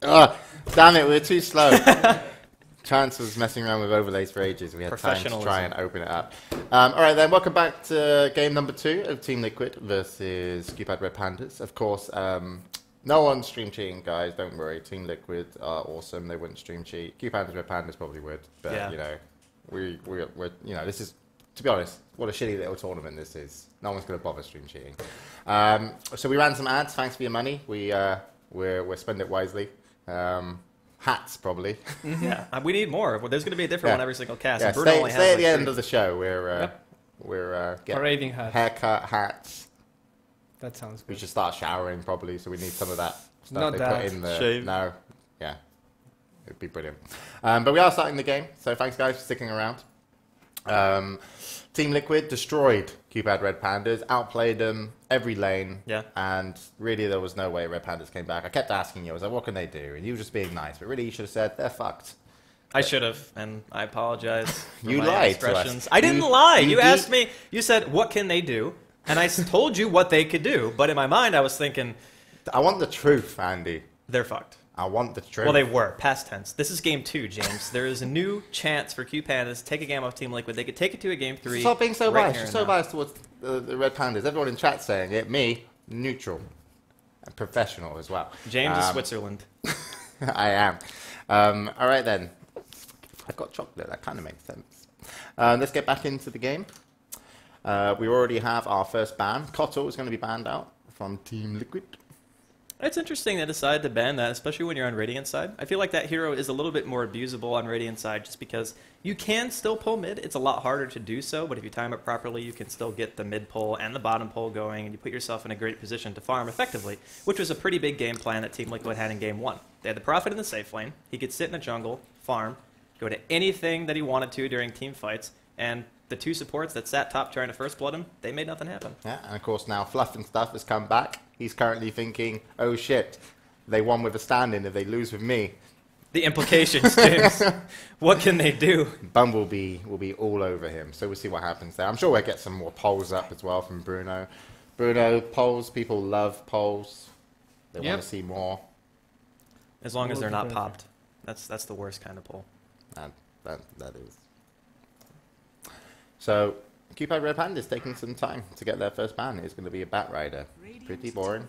Oh, damn it, we're too slow. Chance was messing around with overlays for ages. We had time to try and open it up. All right, then. Welcome back to game number 2 of Team Liquid versus QPAD Red Pandas. Of course, no one's stream cheating, guys. Don't worry. Team Liquid are awesome. They wouldn't stream cheat. QPAD Red Pandas probably would. But, yeah. you know, we're, you know, this is, to be honest, what a shitty little tournament this is. No one's going to bother stream cheating. So we ran some ads. Thanks for your money. We're spending it wisely. Hats, probably. Yeah, we need more. There's going to be a different one every single cast. Yeah, stay at the end of the show. We're getting haircut, hats. That sounds good. We should start showering probably, so we need some of that stuff Not they that. put in the... Shave. No, yeah. It'd be brilliant. But we are starting the game, so thanks guys for sticking around. Team Liquid destroyed QPAD Red Pandas, outplayed them every lane, and really there was no way Red Pandas came back. I kept asking you, I was like, what can they do? And you were just being nice, but really you should have said, they're fucked. I should have, and I apologize for you my lied to expressions. us. I didn't lie. You asked me, you said, what can they do? And I told you what they could do, but in my mind I was thinking... I want the truth, Andy. They're fucked. I want the truth. Well, they were. Past tense. This is game 2, James. There is a new chance for QPADas to take a game off Team Liquid. They could take it to a game 3. Stop being so right biased. You're so biased towards the Red Pandas. Everyone in chat saying it. Me, neutral. And professional as well. James is Switzerland. I am. All right, then. I've got chocolate. That kind of makes sense. Let's get back into the game. We already have our first ban. Kotal is going to be banned out from Team Liquid. It's interesting they decided to ban that, especially when you're on Radiant side. I feel like that hero is a little bit more abusable on Radiant side just because you can still pull mid. It's a lot harder to do so, but if you time it properly, you can still get the mid pull and the bottom pull going, and you put yourself in a great position to farm effectively, which was a pretty big game plan that Team Liquid had in game 1. They had the Prophet in the safe lane. He could sit in the jungle, farm, go to anything that he wanted to during team fights, and the 2 supports that sat top trying to first blood him, they made nothing happen. Yeah, and of course now Fluff and Stuff has come back. He's currently thinking, oh shit, they won with a stand-in if they lose with me. The implications, James. What can they do? Bumblebee will be all over him, so we'll see what happens there. I'm sure we'll get some more polls up as well from Bruno. Bruno, polls, people love polls. They want to see more. As long as they're not popped. That's the worst kind of poll. That is. So, QPAD Red Pandas taking some time to get their first ban. It's going to be a Bat Rider. Pretty boring.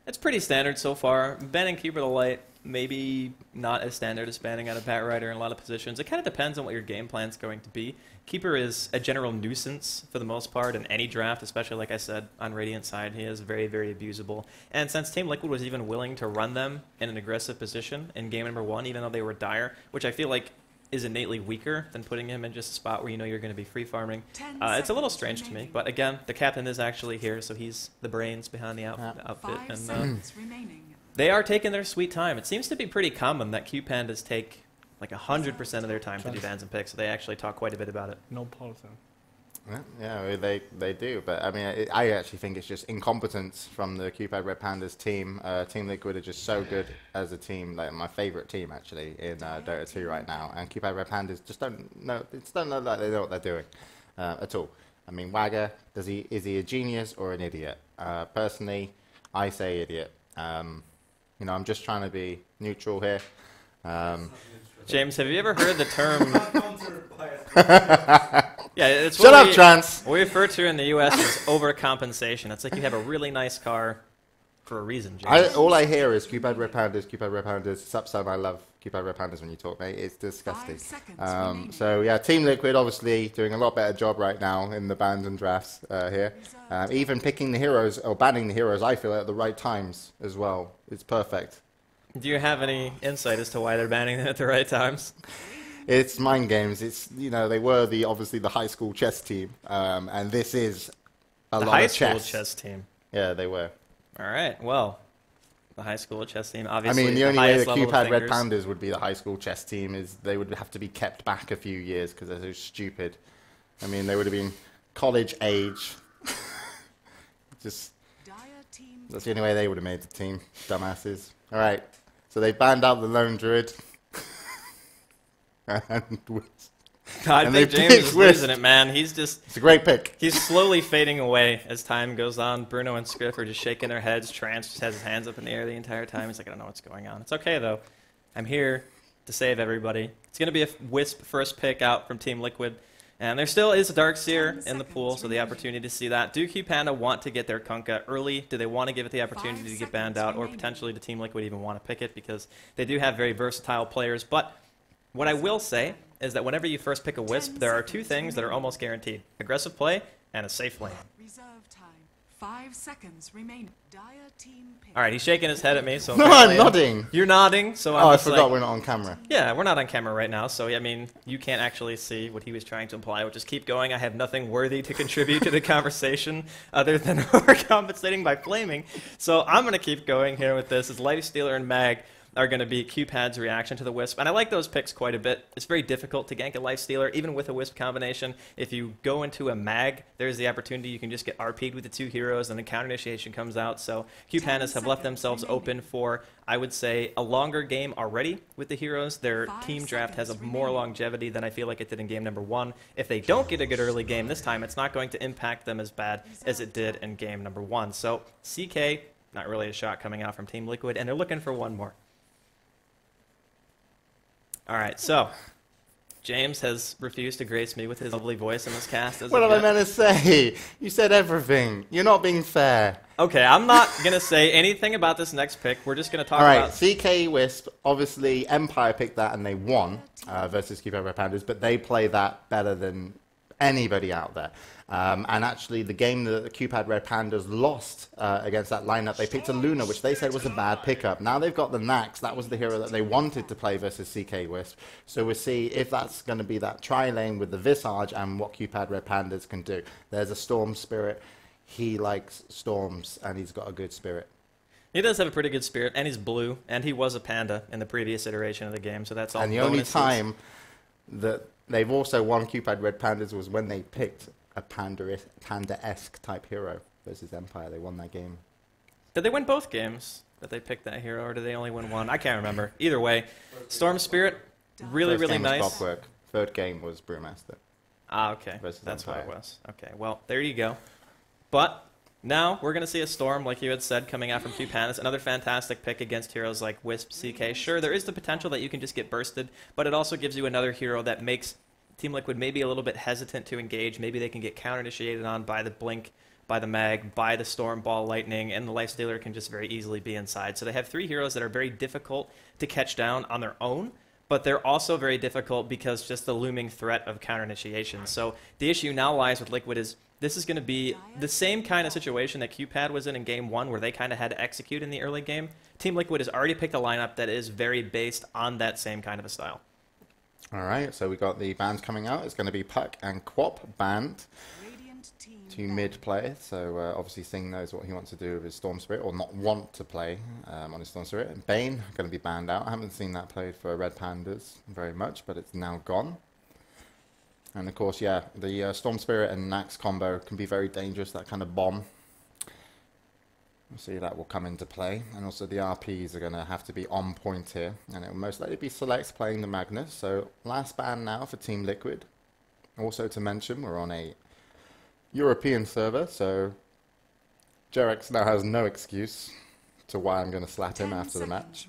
It's pretty standard so far. Banning Keeper the Light, maybe not as standard as banning out a Bat Rider in a lot of positions. It kind of depends on what your game plan is going to be. Keeper is a general nuisance for the most part in any draft, especially, like I said, on Radiant side. He is very, very abusable. And since Team Liquid was even willing to run them in an aggressive position in game number 1, even though they were dire, which I feel like is innately weaker than putting him in just a spot where you know you're going to be free farming. It's a little strange to me, but again, the captain is actually here, so he's the brains behind the outfit, and they are taking their sweet time. It seems to be pretty common that QPandas take like 100% of their time to do bans and picks, so they actually talk quite a bit about it. No pulse. Yeah, they do, but I mean, I actually think it's just incompetence from the QPAD Red Pandas team. Team Liquid are just so good as a team, like my favorite team actually in Dota 2 right now, and QPAD Red Pandas just don't know like they know what they're doing at all. I mean, Wagger, is he a genius or an idiot? Personally, I say idiot. You know, I'm just trying to be neutral here. James, have you ever heard the term? Yeah, it's Shut up, Trance. What we refer to in the U.S. as overcompensation. It's like you have a really nice car for a reason, James. All I hear is QPAD Red Pandas, sup son, I love QPAD Red Pandas when you talk, mate. It's disgusting. So, yeah, Team Liquid obviously doing a lot better job right now in the bans and drafts here. Even picking the heroes, or banning the heroes, I feel, at the right times as well. It's perfect. Do you have any insight as to why they're banning them at the right times? It's mind games. It's, you know, they were obviously the high school chess team, and this is a lot of chess. The high school chess team. Yeah, they were. All right. Well, the high school chess team, obviously. I mean, the only way the QPAD Red Pandas would be the high school chess team is they would have to be kept back a few years because they're so stupid. I mean, they would have been college age. Just that's the only way they would have made the team. Dumbasses. All right. So they banned out the lone druid. And I And think they James picked is Wisp. losing it, man. He's a great pick. He's slowly fading away as time goes on. Bruno and Scriff are just shaking their heads. Trance just has his hands up in the air the entire time. He's like, I don't know what's going on. It's okay, though. I'm here to save everybody. It's going to be a Wisp first pick out from Team Liquid. And there still is a Darkseer in the pool, so the opportunity to see that. Do QPAD want to get their Kunkka early? Do they want to give it the opportunity to get banned out? Or potentially do Team Liquid even want to pick it? Because they do have very versatile players. But what I will say is that whenever you first pick a Wisp, there are two things that are almost guaranteed. Aggressive play and a safe lane. Reserve time. 5 seconds remain. Dire team pick. All right, he's shaking his head at me. So No, I'm nodding. You're nodding, so I'm Oh, I just forgot like, we're not on camera. yeah, we're not on camera right now, so I mean, you can't actually see what he was trying to imply, which is keep going. I have nothing worthy to contribute to the conversation other than overcompensating by flaming. So I'm going to keep going here with this, as Lifestealer and Mag are going to be QPAD's reaction to the Wisp. And I like those picks quite a bit. It's very difficult to gank a Lifestealer, even with a Wisp combination. If you go into a Mag, there's the opportunity you can just get RP'd with the two heroes, and the counter initiation comes out. So QPADs have left themselves open for, I would say, a longer game already with the heroes. Their team draft has a more longevity than I feel like it did in game number 1. If they don't get a good early game this time, it's not going to impact them as bad as it did in game number 1. So CK, not really a shot coming out from Team Liquid, and they're looking for one more. All right, so James has refused to grace me with his lovely voice in this cast. What am I meant to say? You said everything. You're not being fair. Okay, I'm not going to say anything about this next pick. We're just going to talk All right, about... CK Wisp, obviously Empire picked that and they won versus QPAD Pandas, but they play that better than anybody out there. And actually, the game that the QPAD Red Pandas lost against that lineup, they picked a Luna, which they said was a bad pickup. Now they've got the Nax. That was the hero that they wanted to play versus CK Wisp. So we'll see if that's going to be that tri-lane with the Visage and what QPAD Red Pandas can do. There's a Storm Spirit. He likes storms, and he's got a good spirit. He does have a pretty good spirit, and he's blue, and he was a panda in the previous iteration of the game, so that's all. And the only time that they've also won QPAD Red Pandas was when they picked a panda-esque type hero versus Empire. They won that game. Did they win both games that they picked that hero, or did they only win one? I can't remember. Either way, Storm Spirit, really, First really game was nice. Clockwork. Third game was Brewmaster. Ah, okay. Versus That's Empire. what it was. Okay, well, there you go. But now we're going to see a Storm, like you had said, coming out from QPAD. Another fantastic pick against heroes like Wisp, CK. Sure, there is the potential that you can just get bursted, but it also gives you another hero that makes Team Liquid maybe a little bit hesitant to engage. Maybe they can get counter-initiated on by the Blink, by the Mag, by the Storm, Ball, Lightning, and the Lifestealer can just very easily be inside. So they have three heroes that are very difficult to catch down on their own, but they're also very difficult because just the looming threat of counter-initiation. So the issue now lies with Liquid is this is going to be the same kind of situation that QPAD was in game 1, where they kind of had to execute in the early game. Team Liquid has already picked a lineup that is very based on that same kind of a style. All right, so we got the bands coming out. It's going to be Puck and Quap band, two mid players. So obviously Singh knows what he wants to do with his Storm Spirit, or not want to play on his Storm Spirit. And Bane going to be banned out. I haven't seen that played for Red Pandas very much, but it's now gone. And of course, yeah, the Storm Spirit and Nax combo can be very dangerous, that kind of bomb. We'll see that will come into play. And also the RPs are going to have to be on point here. And it will most likely be Selects playing the Magnus. So last ban now for Team Liquid. Also to mention, we're on a European server, so Jerex now has no excuse to why I'm going to slap him after the match.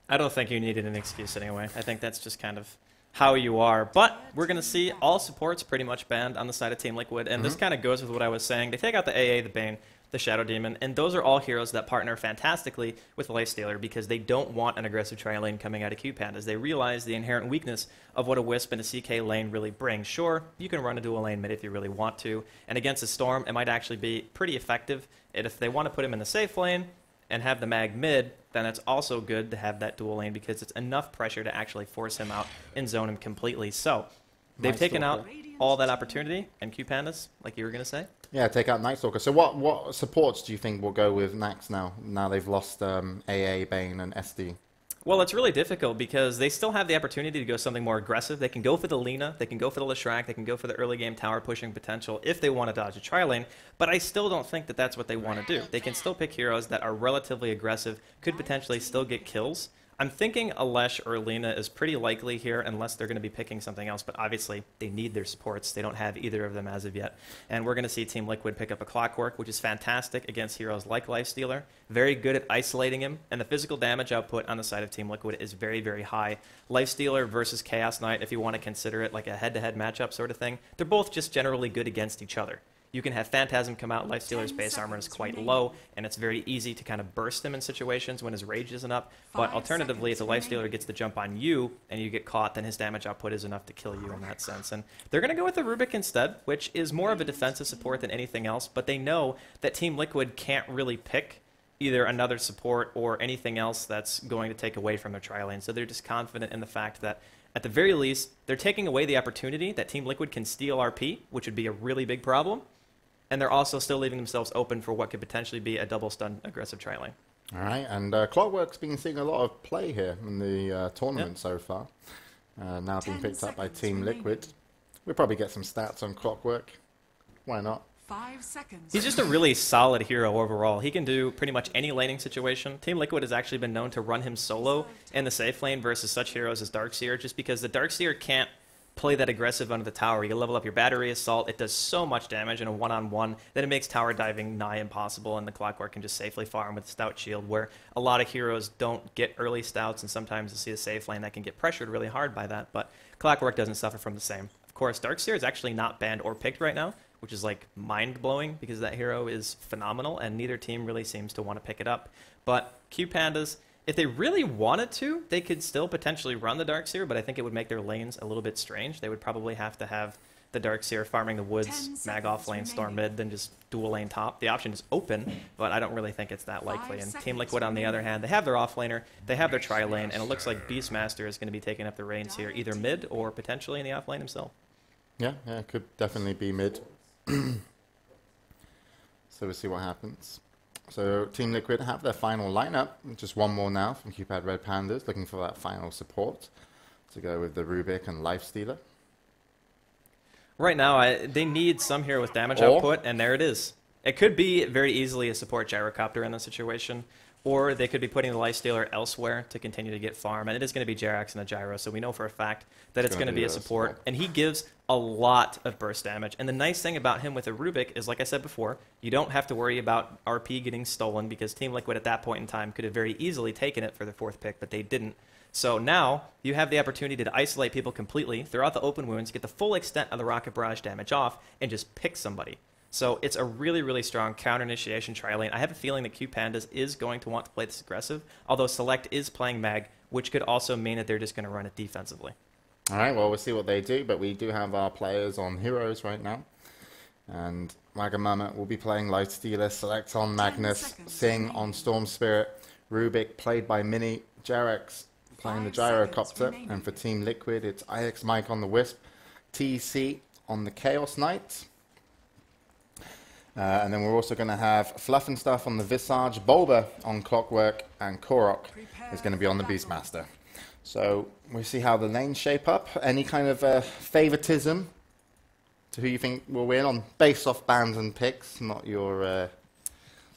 I don't think you needed an excuse anyway. I think that's just kind of how you are. But we're going to see all supports pretty much banned on the side of Team Liquid. And this kind of goes with what I was saying. They take out the AA, the Bane, the Shadow Demon, and those are all heroes that partner fantastically with Lifestealer because they don't want an aggressive tri-lane coming out of QPAD, as they realize the inherent weakness of what a Wisp and a CK lane really bring. Sure, you can run a dual lane mid if you really want to, and against a Storm, it might actually be pretty effective. And if they want to put him in the safe lane and have the Mag mid, then it's also good to have that dual lane because it's enough pressure to actually force him out and zone him completely. So they've taken out all that opportunity, and QPANDAS, like you were going to say? Yeah, take out Night Stalker. So what supports do you think will go with Nax now? Now they've lost AA, Bane, and SD. Well, it's really difficult because they still have the opportunity to go something more aggressive. They can go for the Lina, they can go for the Leshrac, they can go for the early game tower pushing potential if they want to dodge a tri-lane, but I still don't think that that's what they want to do. They can still pick heroes that are relatively aggressive, could potentially still get kills I'm thinking Alesh or Lena is pretty likely here unless they're going to be picking something else, but obviously they need their supports. They don't have either of them as of yet. And we're going to see Team Liquid pick up a Clockwork, which is fantastic against heroes like Lifestealer. Very good at isolating him, and the physical damage output on the side of Team Liquid is very, very high. Lifestealer versus Chaos Knight, if you want to consider it like a head-to-head matchup sort of thing, they're both just generally good against each other. You can have Phantasm come out, Lifestealer's base armor is quite low, and it's very easy to kind of burst him in situations when his rage isn't up. But alternatively, if the Lifestealer gets the jump on you and you get caught, then his damage output is enough to kill you in that sense. And they're going to go with the Rubik instead, which is more of a defensive support than anything else, but they know that Team Liquid can't really pick either another support or anything else that's going to take away from their tri-lane. So they're just confident in the fact that at the very least, they're taking away the opportunity that Team Liquid can steal RP, which would be a really big problem. And they're also still leaving themselves open for what could potentially be a double stun aggressive tri-lane. All right, and Clockwork's been seeing a lot of play here in the tournament so far. Now being picked up by Team Liquid. We'll probably get some stats on Clockwork. Why not? 5 seconds. He's just a really solid hero overall. He can do pretty much any laning situation. Team Liquid has actually been known to run him solo in the safe lane versus such heroes as Darkseer, just because the Darkseer can't play that aggressive under the tower. You can level up your battery assault. It does so much damage in a one-on-one that it makes tower diving nigh impossible, and the Clockwork can just safely farm with Stout Shield, where a lot of heroes don't get early stouts, and sometimes you see a safe lane that can get pressured really hard by that, but Clockwork doesn't suffer from the same. Of course, Darkseer is actually not banned or picked right now, which is like mind-blowing because that hero is phenomenal, and neither team really seems to want to pick it up. But QPADas, if they really wanted to, they could still potentially run the Darkseer, but I think it would make their lanes a little bit strange. They would probably have to have the Darkseer farming the woods, mag off lane, storm mid, then just dual lane top. The option is open, but I don't really think it's that likely. And Team Liquid, on the other hand, they have their offlaner, they have their tri-lane, and it looks like Beastmaster is going to be taking up the reins here, either mid or potentially in the offlane himself. Yeah, it could definitely be mid. So we'll see what happens. So Team Liquid have their final lineup. Just one more now from QPAD Red Pandas, looking for that final support to go with the Rubik and Lifestealer. Right now, they need some hero with damage output, and there it is. It could be very easily a support Gyrocopter in this situation, or they could be putting the Lifestealer elsewhere to continue to get farm, and it is going to be Jerax and the Gyro, so we know for a fact that it's going to be a support, and he gives a lot of burst damage. And the nice thing about him with a Rubik is, like I said before, you don't have to worry about RP getting stolen, because Team Liquid at that point in time could have very easily taken it for the 4th pick, but they didn't. So now you have the opportunity to isolate people completely, throw out the open wounds, get the full extent of the Rocket Barrage damage off, and just pick somebody. So it's a really, really strong counter-initiation tri-lane. I have a feeling that QPandas is going to want to play this aggressive, although Select is playing Mag, which could also mean that they're just going to run it defensively. All right, well, we'll see what they do, but we do have our players on Heroes right now. And Wagamama will be playing Lifestealer, Select on Magnus, Sing on Storm Spirit, Rubik played by Mini, Jerax playing the Gyrocopter, and for Team Liquid, it's IX Mike on the Wisp, TC on the Chaos Knight. And then we're also going to have Fluff and Stuff on the Visage, Bulba on Clockwork, and Korok is going to be on the Beastmaster. So we'll see how the lanes shape up. Any kind of favoritism to who you think will win on based off bans and picks, not your...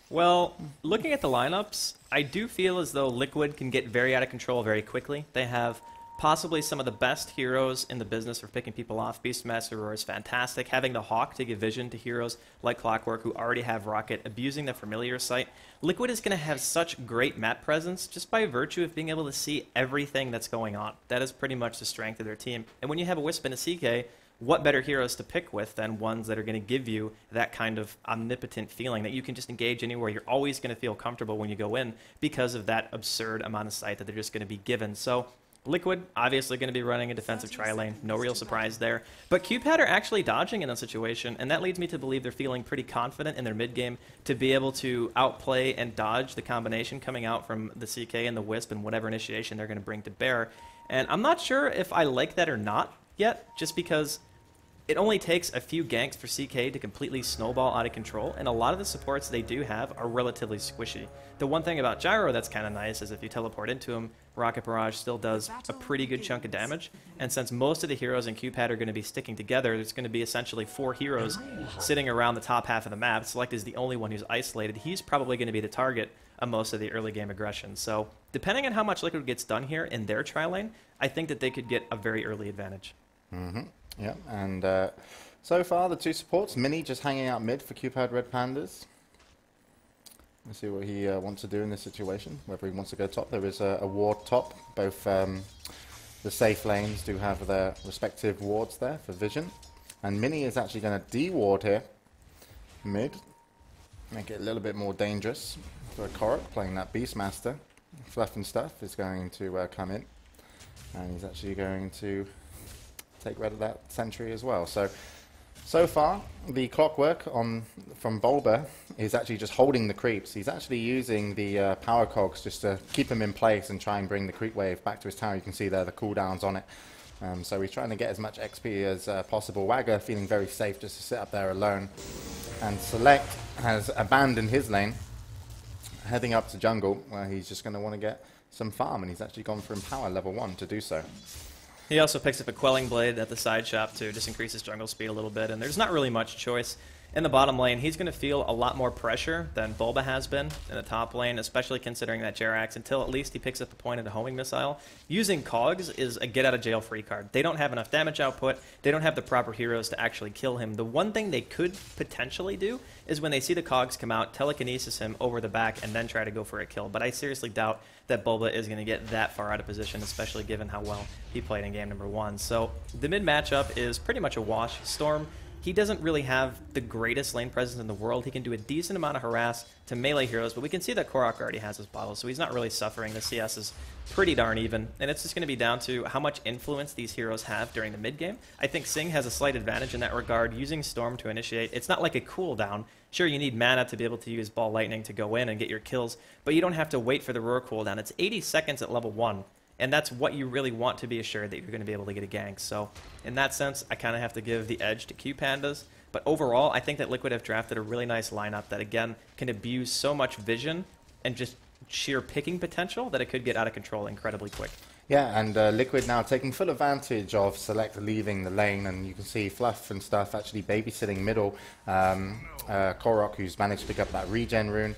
Well, looking at the lineups, I do feel as though Liquid can get very out of control very quickly. They have possibly some of the best heroes in the business for picking people off. Beastmaster Roar is fantastic. Having the Hawk to give vision to heroes like Clockwork who already have Rocket, abusing the familiar sight. Liquid is going to have such great map presence just by virtue of being able to see everything that's going on. That is pretty much the strength of their team. And when you have a Wisp and a CK, what better heroes to pick with than ones that are going to give you that kind of omnipotent feeling that you can just engage anywhere. You're always going to feel comfortable when you go in because of that absurd amount of sight that they're just going to be given. So Liquid, obviously going to be running a defensive tri-lane, no real surprise there. But QPAD are actually dodging in that situation, and that leads me to believe they're feeling pretty confident in their mid-game to be able to outplay and dodge the combination coming out from the CK and the Wisp and whatever initiation they're going to bring to bear. And I'm not sure if I like that or not yet, just because it only takes a few ganks for CK to completely snowball out of control, and a lot of the supports they do have are relatively squishy. The one thing about Gyro that's kind of nice is if you teleport into him, Rocket Barrage still does a pretty good chunk of damage, and since most of the heroes in QPAD are going to be sticking together, there's going to be essentially 4 heroes sitting around the top half of the map. Select is the only one who's isolated. He's probably going to be the target of most of the early game aggression. So depending on how much Liquid gets done here in their tri lane, I think that they could get a very early advantage. Yeah, and so far the 2 supports, Mini just hanging out mid for QPAD Red Pandas. Let's see what he wants to do in this situation, whether he wants to go top. There is a ward top. Both the safe lanes do have their respective wards there for vision. And Mini is actually going to de-ward here, mid. Make it a little bit more dangerous for Korok playing that Beastmaster. Fluff and Stuff is going to come in. And he's actually going to take rid of that sentry as well. So far, the clockwork from Bulba is actually just holding the creeps. He's actually using the power cogs just to keep him in place and try and bring the creep wave back to his tower. You can see there the cooldowns on it. So he's trying to get as much XP as possible. Wagger feeling very safe just to sit up there alone. And Select has abandoned his lane, heading up to jungle, where he's just going to want to get some farm. And he's actually gone for Empower level 1 to do so. He also picks up a Quelling Blade at the side shop to just increase his jungle speed a little bit, and there's not really much choice. In the bottom lane, he's going to feel a lot more pressure than Bulba has been in the top lane, especially considering that Jerax, until at least he picks up a point at a homing missile. Using Cogs is a get-out-of-jail-free card. They don't have enough damage output. They don't have the proper heroes to actually kill him. The one thing they could potentially do is when they see the Cogs come out, telekinesis him over the back, and then try to go for a kill. But I seriously doubt that Bulba is going to get that far out of position, especially given how well he played in game number 1. So the mid matchup is pretty much a wash. Storm, he doesn't really have the greatest lane presence in the world. He can do a decent amount of harass to melee heroes, but we can see that Korok already has his bottle, so he's not really suffering. The CS is pretty darn even, and it's just going to be down to how much influence these heroes have during the mid game. I think Sing has a slight advantage in that regard, using Storm to initiate. It's not like a cooldown. Sure, you need mana to be able to use Ball Lightning to go in and get your kills, but you don't have to wait for the roar cooldown. It's 80 seconds at level 1. And that's what you really want to be assured that you're going to be able to get a gank. So in that sense, I kind of have to give the edge to Q Pandas. But overall, I think that Liquid have drafted a really nice lineup that, again, can abuse so much vision and just sheer picking potential that it could get out of control incredibly quick. Yeah, and Liquid now taking full advantage of Select leaving the lane, and you can see Fluff and Stuff actually babysitting middle. Korok, who's managed to pick up that regen rune,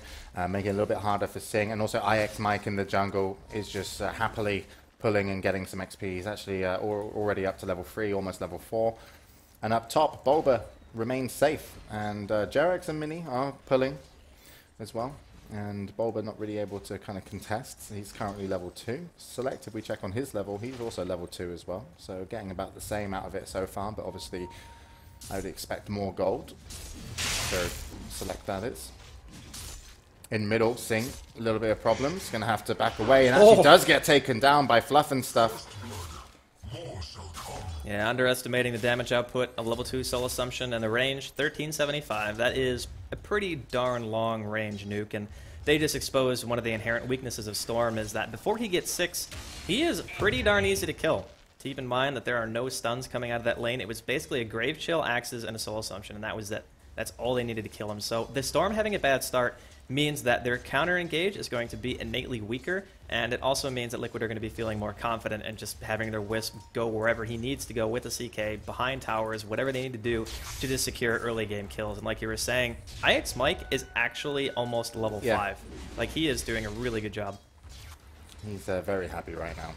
making it a little bit harder for Sing, and also IX Mike in the jungle is just happily pulling and getting some XP. He's actually already up to level 3, almost level 4. And up top, Bulba remains safe, and Jerax and Mini are pulling as well. And Bulba not really able to kind of contest. He's currently level 2. Select, if we check on his level, he's also level 2 as well. So getting about the same out of it so far, but obviously I would expect more gold. So Select that is. In middle, Sing, a little bit of problems. Going to have to back away, and actually does get taken down by Fluff and Stuff. Yeah, underestimating the damage output of level 2 Soul Assumption and the range, 1375. That is a pretty darn long range nuke, and they just exposed one of the inherent weaknesses of Storm is that before he gets 6, he is pretty darn easy to kill. Keep in mind that there are no stuns coming out of that lane. It was basically a Grave Chill, Axes, and a Soul Assumption, and that was it. That's all they needed to kill him. So the Storm having a bad start means that their counter engage is going to be innately weaker, and it also means that Liquid are going to be feeling more confident and just having their Wisp go wherever he needs to go with the CK, behind towers, whatever they need to do to just secure early game kills. And like you were saying, IX Mike is actually almost level 5. Like, he is doing a really good job. He's very happy right now.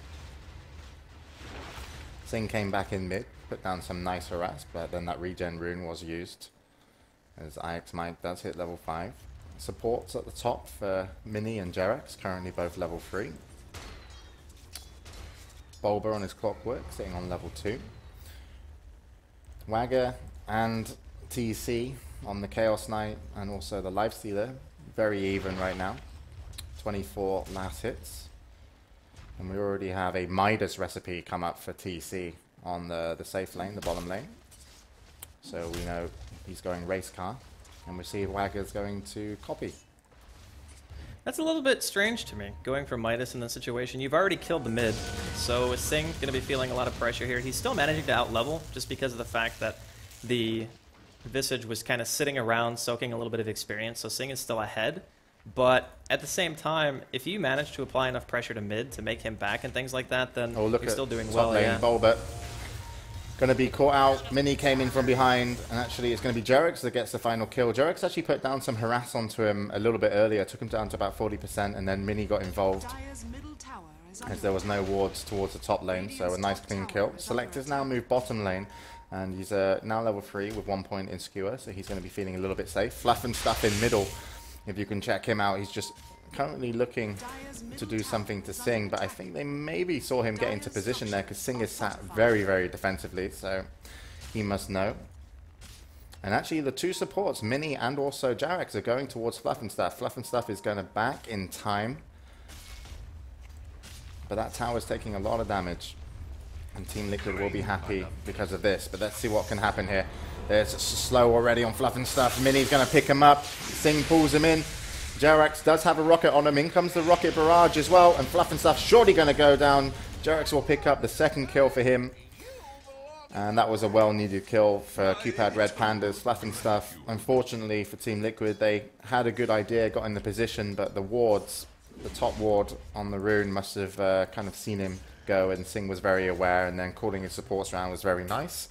Sing came back in mid, put down some nice harass, but then that regen rune was used as IX Mike does hit level 5. Supports at the top for Mini and Jerax, currently both level 3. Bulba on his clockwork, sitting on level 2. Wagger and TC on the Chaos Knight and also the Lifestealer, very even right now. 24 last hits. And we already have a Midas recipe come up for TC on the safe lane, the bottom lane. So we know he's going race car. And we see Wagger's going to copy. That's a little bit strange to me, going for Midas in this situation. You've already killed the mid, so Sing's going to be feeling a lot of pressure here. He's still managing to out-level, just because of the fact that the Visage was kind of sitting around soaking a little bit of experience, so Sing is still ahead. But at the same time, if you manage to apply enough pressure to mid to make him back and things like that, then you're still doing well. Yeah. Bulba going to be caught out. Mini came in from behind, and actually it's going to be Jerax that gets the final kill. Jerax actually put down some harass onto him a little bit earlier, took him down to about 40%, and then Mini got involved as there was no wards towards the top lane, so a nice clean kill. Select has now moved bottom lane, and he's now level 3 with 1 point in skewer, so he's going to be feeling a little bit safe. Fluff and Stuff in middle, if you can check him out, he's just currently looking to do something to Sing, but I think they maybe saw him get into position there because Sing is sat very, very defensively, so he must know. And actually the two supports, Mini and also Jerax, are going towards Fluff and Stuff. Fluff and Stuff is going to back in time, but that tower's taking a lot of damage, and Team Liquid will be happy because of this. But let's see what can happen here. There's slow already on Fluff and Stuff. Mini's going to pick him up. Sing pulls him in. Jerax does have a rocket on him. In comes the rocket barrage as well, and Fluff and Stuff surely going to go down. Jerax will pick up the second kill for him, and that was a well-needed kill for QPAD Red Pandas. Fluff and Stuff, unfortunately for Team Liquid, they had a good idea, got in the position, but the wards, the top ward on the rune must have kind of seen him go, and Sing was very aware, and then calling his supports around was very nice.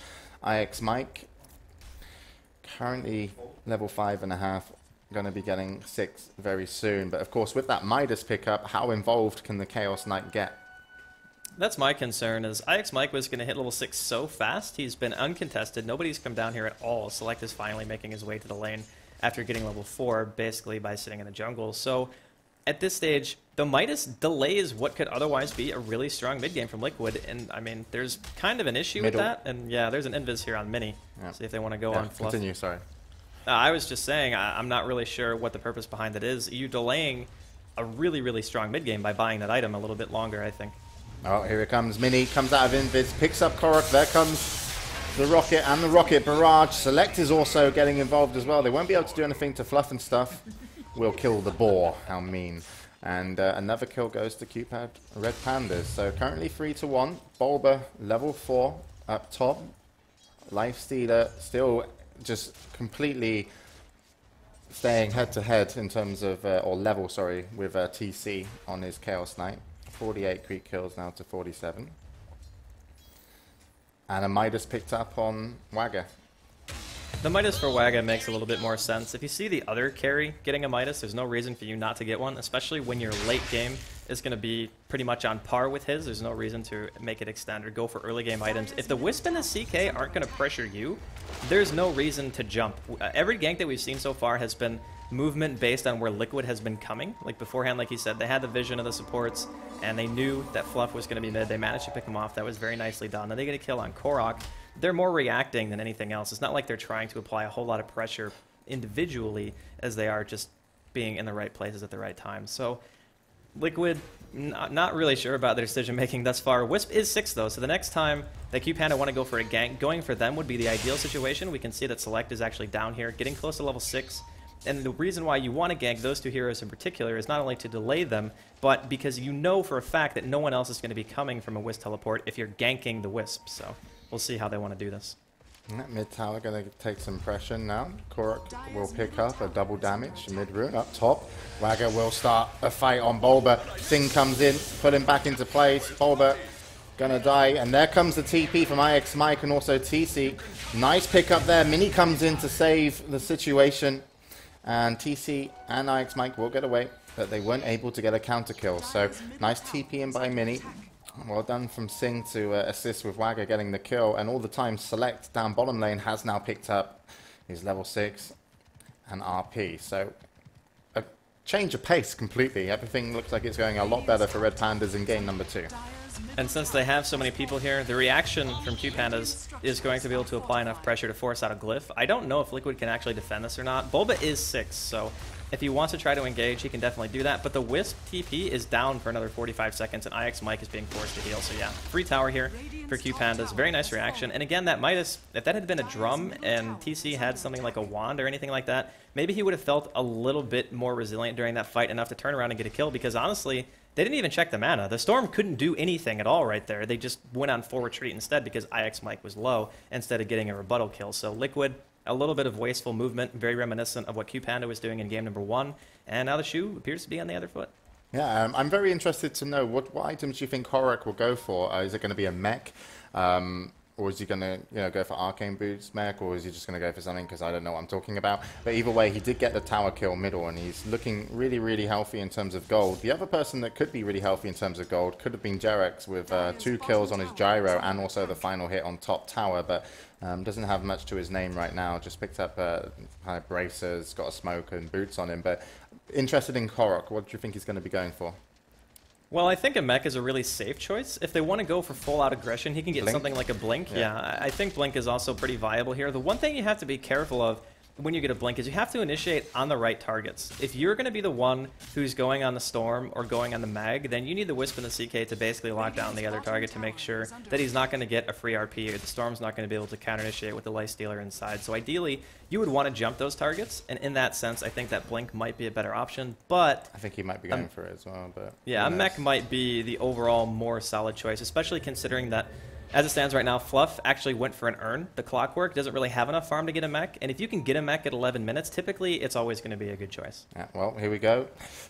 IX Mike, currently level 5.5, going to be getting 6 very soon. But of course, with that Midas pickup, how involved can the Chaos Knight get? That's my concern, is IX Mike was going to hit level 6 so fast. He's been uncontested. Nobody's come down here at all. Select is finally making his way to the lane after getting level 4, basically by sitting in the jungle. So at this stage, the Midas delays what could otherwise be a really strong mid game from Liquid. And I mean, there's kind of an issue with that. And yeah, there's an invis here on Mini. Yeah. See if they want to go on Fluff. Continue, sorry. I was just saying, I'm not really sure what the purpose behind it is. You delaying a really, really strong mid game by buying that item a little bit longer, I think. Oh, here it comes. Mini comes out of invis, picks up Korok. There comes the rocket and the rocket barrage. Select is also getting involved as well. They won't be able to do anything to Fluff and Stuff. We'll kill the boar. How mean. And another kill goes to QPAD Red Pandas. So currently 3-1. Bulba level 4 up top. Lifestealer still just completely staying head-to-head in terms of, or level, sorry, with TC on his Chaos Knight. 48 creep kills now to 47. And a Midas picked up on Wagga. The Midas for Wagga makes a little bit more sense. If you see the other carry getting a Midas, there's no reason for you not to get one, especially when your late game is going to be pretty much on par with his. There's no reason to make it extend or go for early game items. If the Wisp and the CK aren't going to pressure you, there's no reason to jump. Every gank that we've seen so far has been movement based on where Liquid has been coming. Like beforehand, like he said, they had the vision of the supports, and they knew that Fluff was going to be mid. They managed to pick him off. That was very nicely done. Then they get a kill on Korok. They're more reacting than anything else. It's not like they're trying to apply a whole lot of pressure individually as they are just being in the right places at the right time. So Liquid, not really sure about their decision-making thus far. Wisp is 6, though, so the next time that QPAD want to go for a gank, going for them would be the ideal situation. We can see that Select is actually down here, getting close to level 6. And the reason why you want to gank those two heroes in particular is not only to delay them, but because you know for a fact that no one else is going to be coming from a Wisp teleport if you're ganking the Wisp. So we'll see how they want to do this. Mid tower going to take some pressure now. Korok will pick up a double damage. Mid rune up top. Wagga will start a fight on Bulba. Sing comes in, put him back into place. Bulba gonna die, and there comes the TP from IX Mike and also TC. Nice pick up there. Mini comes in to save the situation, and TC and IX Mike will get away, but they weren't able to get a counter kill. So nice TP in by Mini. Well done from Sing to assist with Wagga getting the kill, and all the time Select down bottom lane has now picked up his level 6 and RP. So a change of pace completely. Everything looks like it's going a lot better for Red Pandas in game number 2. And since they have so many people here, the reaction from QPandas is going to be able to apply enough pressure to force out a glyph. I don't know if Liquid can actually defend this or not. Bulba is 6, so if he wants to try to engage, he can definitely do that. But the Wisp TP is down for another 45 seconds, and IX Mike is being forced to heal. So yeah, free tower here for QPandas. Very nice reaction. And again, that Midas, if that had been a drum and TC had something like a wand or anything like that, maybe he would have felt a little bit more resilient during that fight, enough to turn around and get a kill. Because honestly, they didn't even check the mana. The Storm couldn't do anything at all right there. They just went on full retreat instead because IX Mike was low instead of getting a rebuttal kill. So Liquid, a little bit of wasteful movement, very reminiscent of what QPAD was doing in game number 1. And now the shoe appears to be on the other foot. Yeah, I'm very interested to know what items do you think Korak will go for? Is it going to be a mech? Or is he going to go for Arcane Boots mech? Or is he just going to go for something? Because I don't know what I'm talking about. But either way, he did get the tower kill middle, and he's looking really, really healthy in terms of gold. The other person that could be really healthy in terms of gold could have been Jerex with 2 kills on his gyro and also the final hit on top tower. But doesn't have much to his name right now. Just picked up kind of bracers, got a smoke and boots on him. But interested in Korak. What do you think he's going to be going for? Well, I think a mech is a really safe choice. If they want to go for full-out aggression, he can get something like a Blink. Yeah, I think Blink is also pretty viable here. The one thing you have to be careful of when you get a Blink is you have to initiate on the right targets. If you're going to be the one who's going on the Storm or going on the Mag, then you need the Wisp and the CK to basically lock down the other target to make sure that he's not going to get a free RP or the Storm's not going to be able to counter-initiate with the Lifestealer inside. So ideally, you would want to jump those targets, and in that sense, I think that Blink might be a better option, but... I think he might be going for it as well, but... Yeah, a mech might be the overall more solid choice, especially considering that as it stands right now, Fluff actually went for an Urn. The Clockwork doesn't really have enough farm to get a mech, and if you can get a mech at 11 minutes, typically it's always going to be a good choice. Yeah, well, here we go.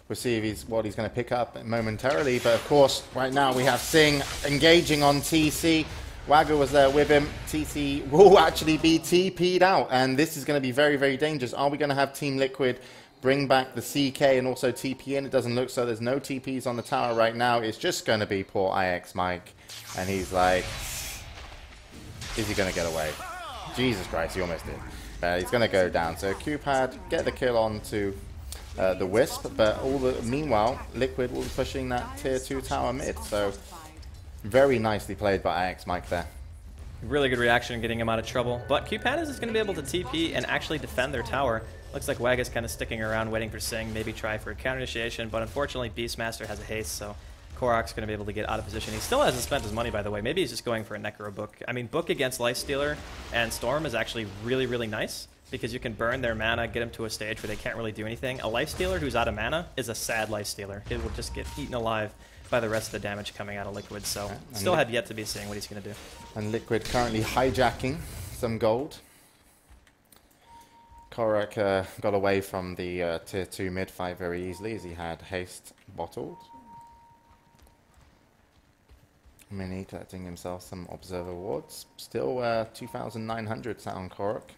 We'll see if what he's going to pick up momentarily, but of course, right now we have Singh engaging on TC. Wagger was there with him. TC will actually be TP'd out, and this is going to be very, very dangerous. Are we going to have Team Liquid bring back the CK and also TP in? It doesn't look so. There's no TPs on the tower right now. It's just going to be poor IX Mike, and he's like... Is he going to get away? Jesus Christ, he almost did. He's going to go down. So QPAD get the kill on to the Wisp, but meanwhile, Liquid will be pushing that tier 2 tower mid. So very nicely played by IX Mike there. Really good reaction getting him out of trouble. But QPAD is going to be able to TP and actually defend their tower. Looks like Wag is kind of sticking around waiting for Singh, maybe try for a counter initiation, but unfortunately Beastmaster has a haste, so Korak's going to be able to get out of position. He still hasn't spent his money, by the way. Maybe he's just going for a Necro Book. I mean, Book against Lifestealer and Storm is actually really, really nice because you can burn their mana, get them to a stage where they can't really do anything. A Lifestealer who's out of mana is a sad Lifestealer. It will just get eaten alive by the rest of the damage coming out of Liquid, so still have yet to be seeing what he's going to do. And Liquid currently hijacking some gold. Korak got away from the tier 2 mid fight very easily as he had haste bottled. Mini collecting himself some Observer Awards. Still 2,900 sat on Korak.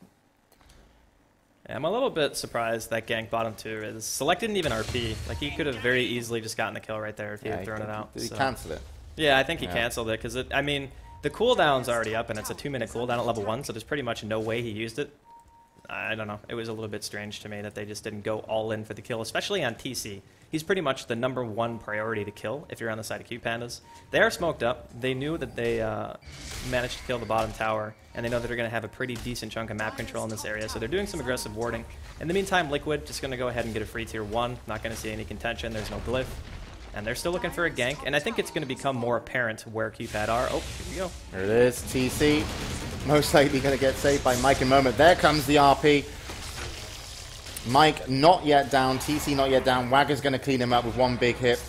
Yeah, I'm a little bit surprised that gank bottom 2 is Select didn't even RP. Like, he could have very easily just gotten the kill right there if he had thrown it out. Did he cancel it? Yeah, I think he canceled it because, I mean, the cooldown's already up and it's a 2-minute cooldown at level 1, so there's pretty much no way he used it. I don't know. It was a little bit strange to me that they just didn't go all in for the kill, especially on TC. He's pretty much the #1 priority to kill if you're on the side of QPandas. They are smoked up. They knew that they managed to kill the bottom tower, and they know that they're going to have a pretty decent chunk of map control in this area, so they're doing some aggressive warding. In the meantime, Liquid just going to go ahead and get a free tier 1. Not going to see any contention. There's no glyph. And they're still looking for a gank, and I think it's going to become more apparent where QPAD are. Oh, here we go. There it is. TC. Most likely going to get saved by Mike in a moment. There comes the RP. Mike not yet down. TC not yet down. Wagger's going to clean him up with one big hit.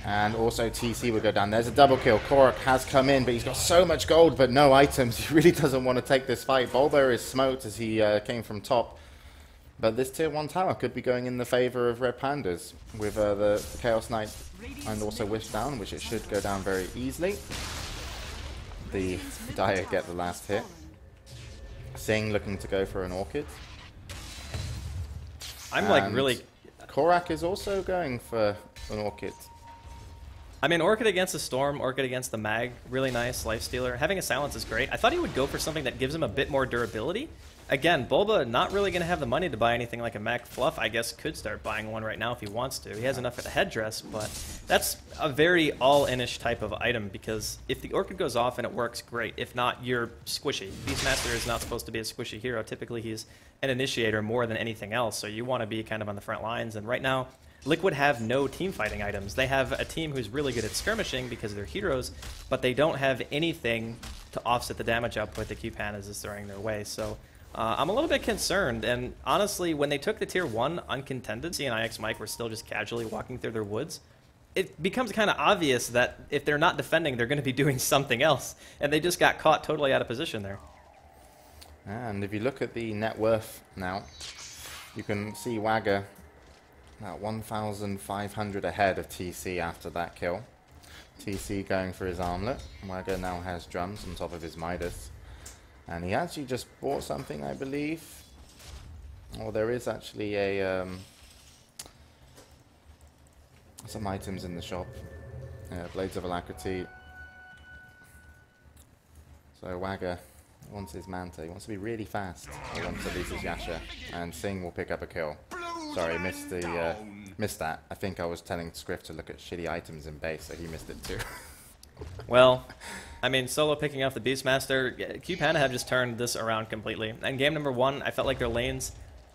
And also TC will go down. There's a double kill. Korak has come in, but he's got so much gold, but no items. He really doesn't want to take this fight. Bulbo is smoked as he came from top. But this tier 1 tower could be going in the favor of Red Pandas with the Chaos Knight and also Wish down, which it should go down very easily. The Dire get the last hit. Singh looking to go for an Orchid. I'm like really... Korak is also going for an Orchid. I mean, Orchid against the Storm, Orchid against the Mag, really nice. Lifestealer. Having a Silence is great. I thought he would go for something that gives him a bit more durability. Again, Bulba not really going to have the money to buy anything like a Mech. Fluff, I guess, could start buying one right now if he wants to. He has enough for the headdress, but that's a very all-in-ish type of item because if the Orchid goes off and it works, great. If not, you're squishy. Beastmaster is not supposed to be a squishy hero. Typically, he's an initiator more than anything else, so you want to be kind of on the front lines. And right now, Liquid have no team fighting items. They have a team who's really good at skirmishing because they're heroes, but they don't have anything to offset the damage output that QPAD is throwing their way. So I'm a little bit concerned, and honestly, when they took the tier 1 uncontended, C and IX Mike were still just casually walking through their woods. it becomes kind of obvious that if they're not defending, they're going to be doing something else. And they just got caught totally out of position there. And if you look at the net worth now, you can see Wagger about 1,500 ahead of TC after that kill. TC going for his armlet. Wagger now has drums on top of his Midas. And he actually just bought something, I believe. Or there is actually a some items in the shop. Blades of Alacrity. So Wagger wants his Manta. He wants to be really fast. He wants to lose his Yasha. And Singh will pick up a kill. Sorry, missed that. I think I was telling Scriff to look at shitty items in base, so he missed it too. Well, I mean, solo picking off the Beastmaster, QPAD have just turned this around completely. And game number 1, I felt like their lanes,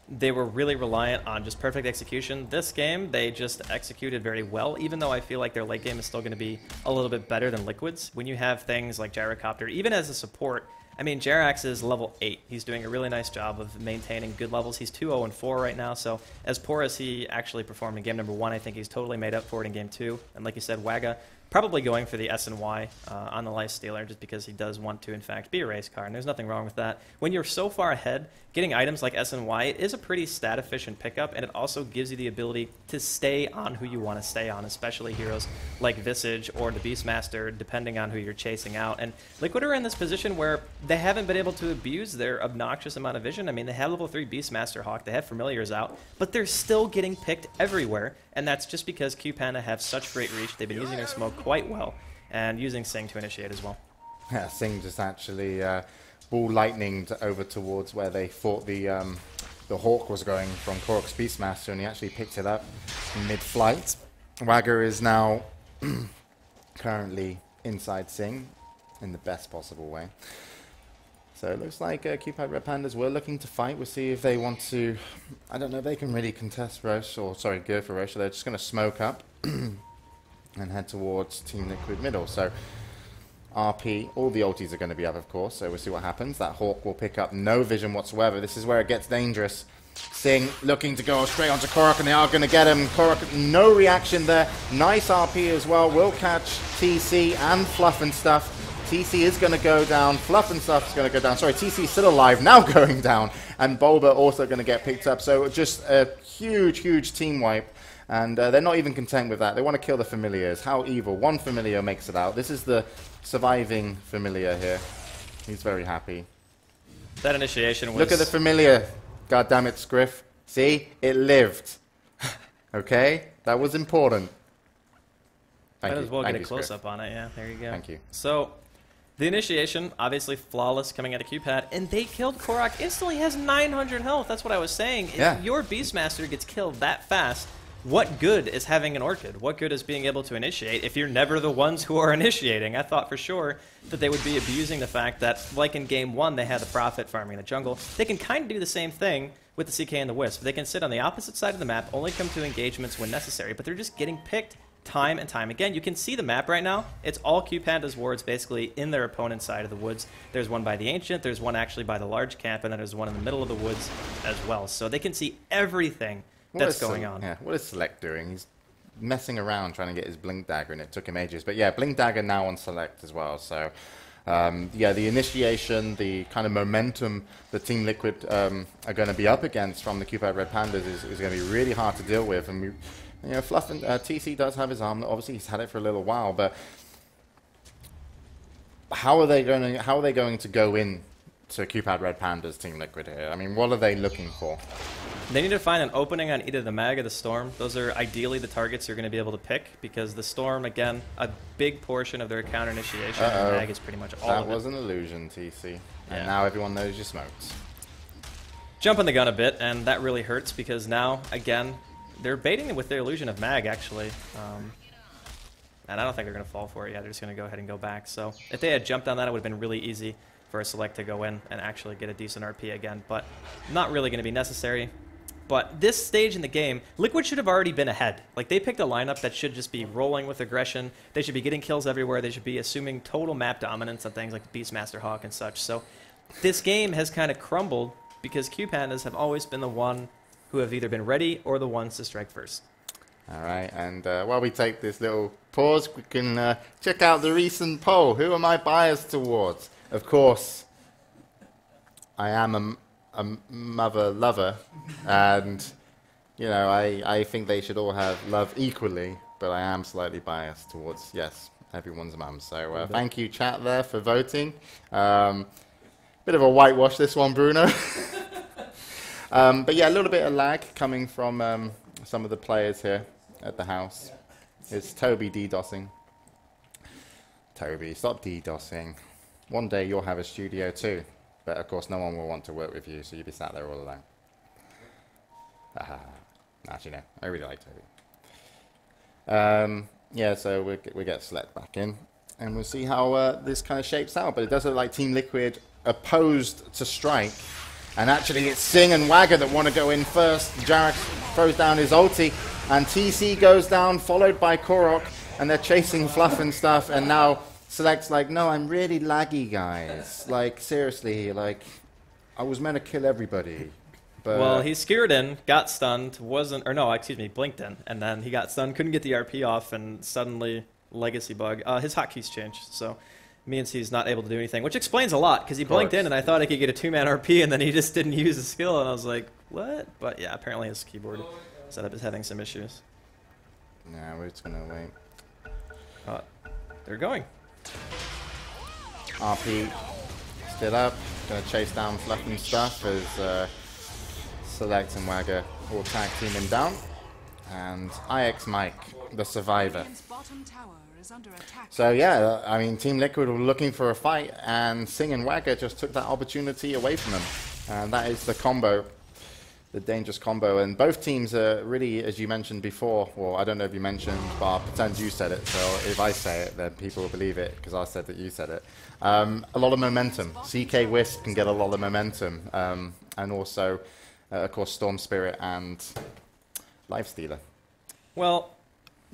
they were really reliant on just perfect execution. This game, they just executed very well, even though I feel like their late game is still going to be a little bit better than Liquid's. When you have things like Gyrocopter, even as a support, I mean, Jerax is level 8. He's doing a really nice job of maintaining good levels. He's 2-0-4 right now, so as poor as he actually performed in game number 1, I think he's totally made up for it in game 2. And like you said, Wagga probably going for the S&Y on the Lifestealer just because he does want to, in fact, be a race car, and there's nothing wrong with that. When you're so far ahead, getting items like S&Y, it is a pretty stat-efficient pickup, and it also gives you the ability to stay on who you want to stay on, especially heroes like Visage or the Beastmaster, depending on who you're chasing out. And Liquid are in this position where they haven't been able to abuse their obnoxious amount of vision. I mean, they have level 3 Beastmaster Hawk, they have Familiars out, but they're still getting picked everywhere, and that's just because QPAD have such great reach. They've been using their smoke quite well, and using Singh to initiate as well. Yeah, Singh just actually ball lightninged over towards where they thought the Hawk was going from Korok's Beastmaster, and he actually picked it up mid-flight. Wagger is now currently inside Singh in the best possible way. So it looks like QPAD Red Pandas were looking to fight. We'll see if they want to... I don't know if they can really contest Roche, or sorry, go for Roche. So they're just going to smoke up and head towards Team Liquid middle. So RP, all the ultis are going to be up, of course, so we'll see what happens. That Hawk will pick up no vision whatsoever. This is where it gets dangerous. Singh looking to go straight onto Korok, and they are going to get him. Korok, no reaction there. Nice RP as well. Will catch TC and Fluff and Stuff. TC is going to go down. Fluff and Stuff is going to go down. Sorry, TC is still alive, now going down. And Bulba also going to get picked up. So just a huge, huge team wipe. And they're not even content with that. They want to kill the Familiars. How evil. One Familiar makes it out. This is the surviving Familiar here. He's very happy. That initiation was... Look at the Familiar. God damn it, Scriff. See? It lived. Okay? That was important. Thank you. Might as well Thank get a you, close-up on it. Yeah, there you go. Thank you. So, the initiation, obviously flawless coming out of QPAD, and they killed Korok instantly. He has 900 health. That's what I was saying. Yeah. If your Beastmaster gets killed that fast, what good is having an Orchid? What good is being able to initiate if you're never the ones who are initiating? I thought for sure that they would be abusing the fact that, like in Game 1, they had the Prophet farming in the jungle. They can kind of do the same thing with the CK and the Wisp. They can sit on the opposite side of the map, only come to engagements when necessary, but they're just getting picked time and time again. You can see the map right now. It's all QPanda's wards basically in their opponent's side of the woods. There's one by the Ancient, there's one actually by the large camp, and then there's one in the middle of the woods as well. So they can see everything that's going on. Yeah, what is Select doing? He's messing around trying to get his Blink Dagger, and it took him ages. But yeah, Blink Dagger now on Select as well. So yeah, the initiation, the kind of momentum that Team Liquid are going to be up against from the QPAD Red Pandas is going to be really hard to deal with. And we, you know, Fluff and TC does have his armor. Obviously, he's had it for a little while, but how are they going to go in to QPAD Red Pandas Team Liquid here? I mean, what are they looking for? They need to find an opening on either the Mag or the Storm. Those are ideally the targets you're going to be able to pick, because the Storm, again, a big portion of their counter initiation, and the Mag is pretty much all of it. That was an illusion, TC. Yeah. And now everyone knows you smoked. Jumping the gun a bit, and that really hurts, because now, again, they're baiting it with their illusion of Mag, actually. And I don't think they're going to fall for it yet. They're just going to go ahead and go back. So if they had jumped on that, it would have been really easy for a Select to go in and actually get a decent RP again. But not really going to be necessary. But this stage in the game, Liquid should have already been ahead. Like, they picked a lineup that should just be rolling with aggression. They should be getting kills everywhere. They should be assuming total map dominance on things like the Beastmaster Hawk and such. So this game has kind of crumbled because QPandas have always been the one who have either been ready or the ones to strike first. Alright, and while we take this little pause, we can check out the recent poll. Who am I biased towards? Of course, I am a mother lover, and, you know, I think they should all have love equally, but I am slightly biased towards, yes, everyone's mum. So thank you, chat, there, for voting. Bit of a whitewash, this one, Bruno. But yeah, a little bit of lag coming from some of the players here at the house. It's Toby DDoSing. Toby, stop DDoSing. One day you'll have a studio too, but of course no one will want to work with you, so you'll be sat there all alone. Actually, no, I really like Toby. Yeah, so we get Select back in, and we'll see how this kind of shapes out. But it does look like Team Liquid opposed to Strike. And actually, it's Sing and Wagger that want to go in first. Jarek throws down his ulti, and TC goes down, followed by Korok, and they're chasing Fluff and stuff. And now Select's like, no, I'm really laggy, guys. Like, seriously, like, I was meant to kill everybody. But well, he skewered in, got stunned, blinked in, and then he got stunned, couldn't get the RP off, and suddenly, legacy bug. His hotkeys changed, so means he's not able to do anything, which explains a lot, because he blinked in, and I thought I could get a 2-man RP, and then he just didn't use the skill, and I was like, what? But yeah, apparently his keyboard setup is having some issues. Nah, we're just going to wait. They're going. RP still up, going to chase down Fluff and stuff as Select and Wagger all tag team him down. And IX Mike, the survivor. So yeah, I mean, Team Liquid were looking for a fight, and Sing and Wagger just took that opportunity away from them. And that is the combo, the dangerous combo. And both teams are really, as you mentioned before, well, I don't know if you mentioned, but I'll pretend you said it. So if I say it, then people will believe it, because I said that you said it. A lot of momentum. CK Wisp can get a lot of momentum. And also, of course, Storm Spirit and Lifestealer. Well,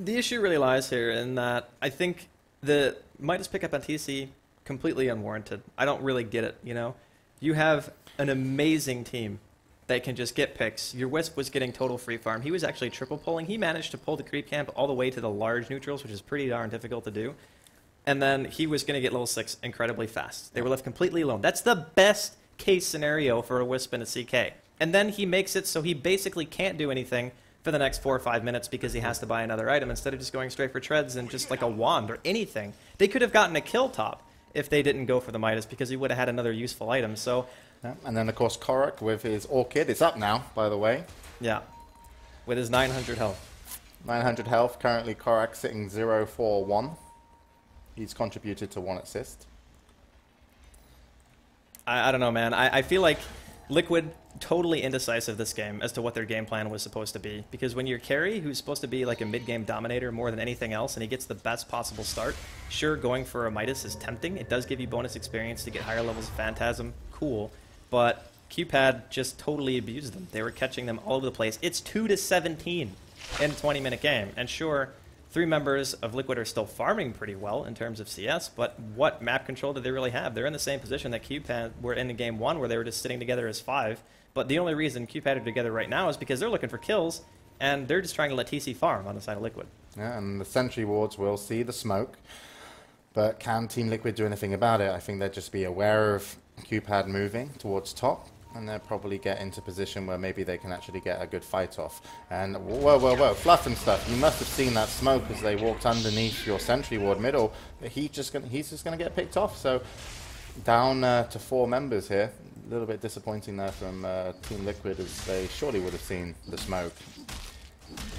the issue really lies here in that I think the Midas pickup on TC completely unwarranted. I don't really get it, you know? You have an amazing team that can just get picks. Your Wisp was getting total free farm. He was actually triple pulling. He managed to pull the creep camp all the way to the large neutrals, which is pretty darn difficult to do. And then he was going to get level 6 incredibly fast. They were left completely alone. That's the best case scenario for a Wisp and a CK. And then he makes it so he basically can't do anything for the next 4 or 5 minutes because he has to buy another item instead of just going straight for treads and just like a wand or anything. They could have gotten a kill top if they didn't go for the Midas because he would have had another useful item. So, yeah. And then, of course, Korok with his Orchid. It's up now, by the way. Yeah, with his 900 health. 900 health. Currently, Korok sitting 0-4-1. He's contributed to 1 assist. I don't know, man. I feel like Liquid totally indecisive this game as to what their game plan was supposed to be. Because when you're carry, who's supposed to be like a mid-game dominator more than anything else, and he gets the best possible start, sure, going for a Midas is tempting. It does give you bonus experience to get higher levels of Phantasm. Cool. But QPAD just totally abused them. They were catching them all over the place. It's 2-17 in a 20-minute game. And sure, 3 members of Liquid are still farming pretty well in terms of CS, but what map control do they really have? They're in the same position that QPAD were in game 1, where they were just sitting together as 5. But the only reason QPAD are together right now is because they're looking for kills, and they're just trying to let TC farm on the side of Liquid. Yeah, and the Sentry Wards will see the smoke, but can Team Liquid do anything about it? I think they'd just be aware of QPAD moving towards top, and they'll probably get into position where maybe they can actually get a good fight off. And whoa, Fluff and stuff, you must have seen that smoke as they walked underneath your Sentry Ward middle. He's just gonna get picked off, so down to 4 members here. A little bit disappointing there from Team Liquid, as they surely would have seen the smoke.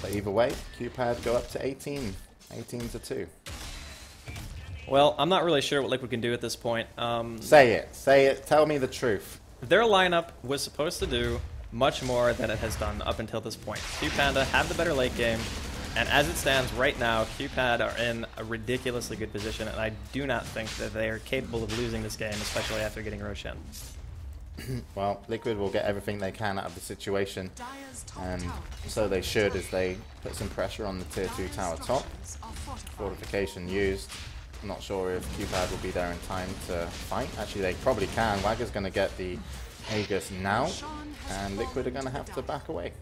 But either way, QPAD go up to 18 to 2. Well, I'm not really sure what Liquid can do at this point. Say it, tell me the truth. Their lineup was supposed to do much more than it has done up until this point. QPanda have the better late game, and as it stands right now, QPAD are in a ridiculously good position, and I do not think that they are capable of losing this game, especially after getting Roshan. Well, Liquid will get everything they can out of the situation, and so they should, as they put some pressure on the tier 2 tower top. Fortification used. I'm not sure if QPAD will be there in time to fight. Actually, they probably can. Wagger's going to get the Aegis now, and Liquid are going to have to back away.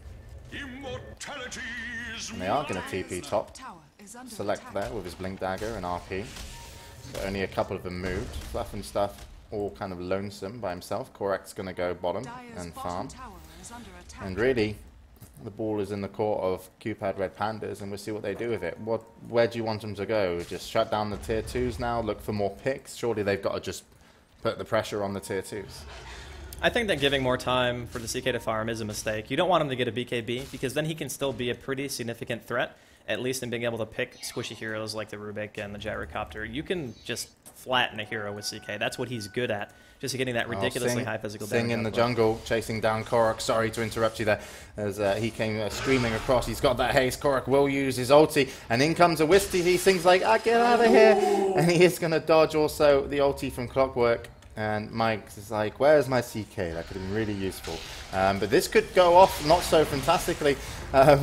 And they are going to TP top. Tower is under Select attack. there with his Blink Dagger and RP. But only a couple of them moved. Fluff and Stuff all kind of lonesome by himself. Korak's going to go bottom Dire's and bottom farm. tower is under attack. And really, the ball is in the court of QPAD Red Pandas, and we'll see what they do with it. Where do you want them to go? Just shut down the tier 2s now, look for more picks? Surely they've got to just put the pressure on the tier 2s. I think that giving more time for the CK to farm is a mistake. You don't want him to get a BKB, because then he can still be a pretty significant threat, at least in being able to pick squishy heroes like the Rubik and the Gyrocopter. You can just flatten a hero with CK. That's what he's good at, just getting that ridiculously high physical damage. Sing in the output. jungle, chasing down Korak. Sorry to interrupt you there, as he came screaming across. He's got that haste. Korak will use his ulti, and in comes a Wisty. He sings like, "I get out of here," and he is going to dodge also the ulti from Clockwork. And Mike is like, "Where's my CK? That could have been really useful." But this could go off not so fantastically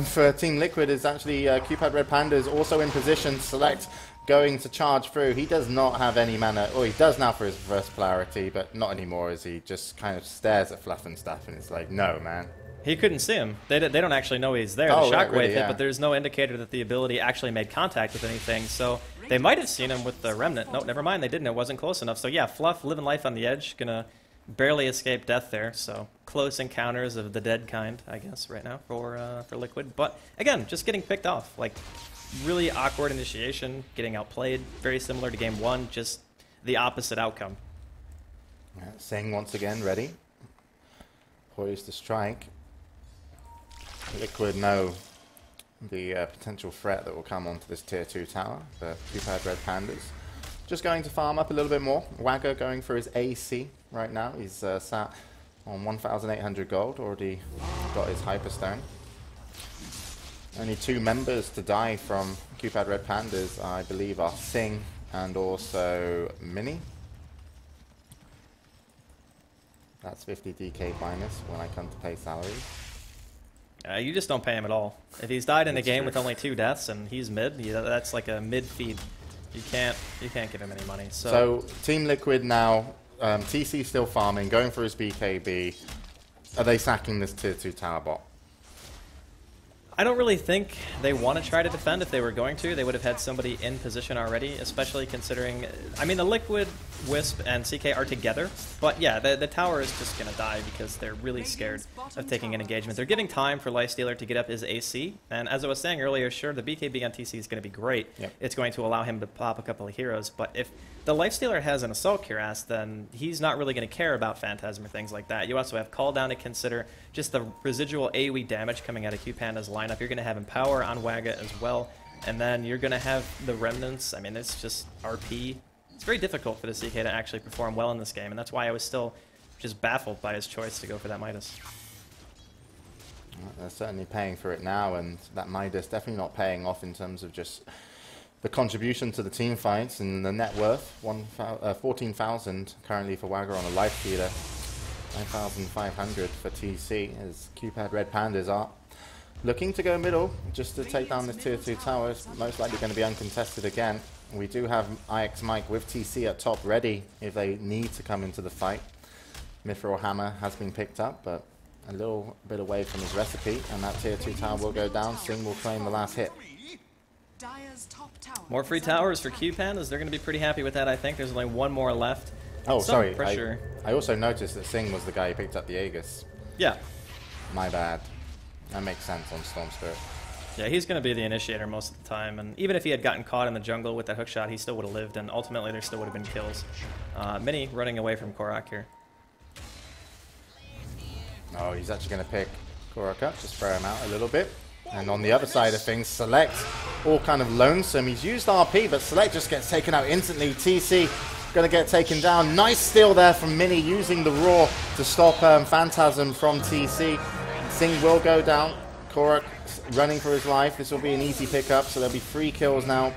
for Team Liquid. Is actually QPAD Red Pandas also in position. Select going to charge through. He does not have any mana, or he does now for his reverse polarity, but not anymore, as he just kind of stares at Fluff and Stuff, and it's like, no, man. He couldn't see him. They don't actually know he's there. Oh, The right, shockwave really, hit, yeah. but there's no indicator that the ability actually made contact with anything. So they might have seen him with the Remnant. No, never mind. They didn't. It wasn't close enough. So yeah, Fluff living life on the edge, gonna barely escape death there. So close encounters of the dead kind, I guess, right now for Liquid. But again, just getting picked off. Like really awkward initiation, getting outplayed. Very similar to game 1, just the opposite outcome. Sing once again, ready. Poised to strike. Liquid know the potential threat that will come onto this tier 2 tower, but QPAD Red Pandas just going to farm up a little bit more. Wagger going for his AC right now. He's sat on 1,800 gold, already got his Hyperstone. Only 2 members to die from QPAD Red Pandas, I believe, are Sing and also Mini. That's 50 DK minus when I come to pay salaries. You just don't pay him at all. If he's died in a That's game true. with only 2 deaths and he's mid, that's like a mid feed. You can't give him any money. So Team Liquid now, TC still farming, going for his BKB. Are they sacking this tier 2 tower bot? I don't really think they want to try to defend. If they were going to, they would have had somebody in position already, especially considering... I mean, the Liquid, Wisp, and CK are together, but yeah, the tower is just going to die because they're really scared of taking an engagement. They're giving time for Lifestealer to get up his AC, and as I was saying earlier, sure, the BKB on TC is going to be great. Yep. It's going to allow him to pop a couple of heroes, but if the Lifestealer has an Assault Cuirass, then he's not really going to care about Phantasm or things like that. You also have Call Down to consider, just the residual AoE damage coming out of QPanda's lineup. You're going to have Empower on Wagga as well, and then you're going to have the Remnants. I mean, it's just RP. It's very difficult for the CK to actually perform well in this game, and that's why I was still just baffled by his choice to go for that Midas. Well, they're certainly paying for it now, and that Midas definitely not paying off in terms of just the contribution to the team fights and the net worth. 14,000 currently for Wagger on a life feeder. 9,500 for TC, as QPAD Red Pandas are looking to go middle just to take down this tier 2 tower. It's most likely going to be uncontested again. We do have IX Mike with TC at top ready if they need to come into the fight. Mithril Hammer has been picked up, but a little bit away from his recipe, and that tier 2 tower will go down. Sing will claim the last hit. Dire's top tower More free is under towers for attack. QPandas. They're going to be pretty happy with that, I think. There's only one more left. Oh, Some sorry. pressure. I also noticed that Sing was the guy who picked up the Aegis. Yeah. My bad. That makes sense on Storm Spirit. Yeah, he's going to be the initiator most of the time, and even if he had gotten caught in the jungle with that hookshot, he still would have lived, and ultimately there still would have been kills. Mini running away from Korak here. Oh, he's actually going to pick Korak up, just throw him out a little bit. And on the other side of things, Select, all kind of lonesome. He's used RP, but Select just gets taken out instantly. TC going to get taken down. Nice steal there from Mini, using the Roar to stop Phantasm from TC. Sing will go down. Korak running for his life. This will be an easy pickup, so there'll be 3 kills now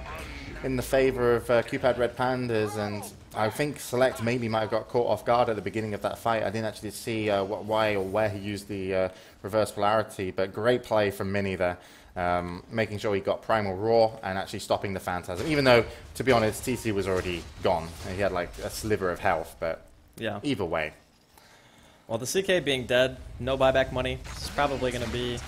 in the favor of QPAD Red Pandas, and I think Select maybe might have got caught off guard at the beginning of that fight. I didn't actually see why or where he used the reverse polarity, but great play from Mini there, making sure he got Primal Roar and actually stopping the Phantasm, even though, to be honest, TC was already gone. He had like a sliver of health, but Yeah. either way. Well, the CK being dead, no buyback money. It's probably going to be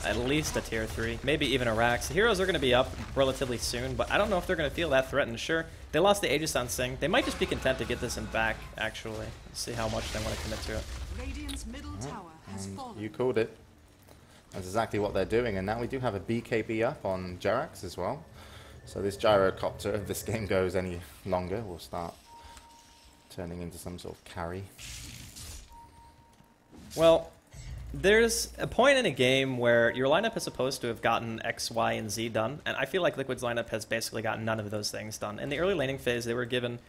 at least a tier 3, maybe even a Rax. The heroes are going to be up relatively soon, but I don't know if they're going to feel that threatened. Sure, they lost the Aegis on Sing. They might just be content to get this in back, actually. Let's see how much they want to commit to it. Radiant's middle tower has fallen. You called it. That's exactly what they're doing. And now we do have a BKB up on Jerax as well. So this gyrocopter, if this game goes any longer, will start turning into some sort of carry. Well, there's a point in a game where your lineup is supposed to have gotten X, Y, and Z done, and I feel like Liquid's lineup has basically gotten none of those things done. In the early laning phase, they were given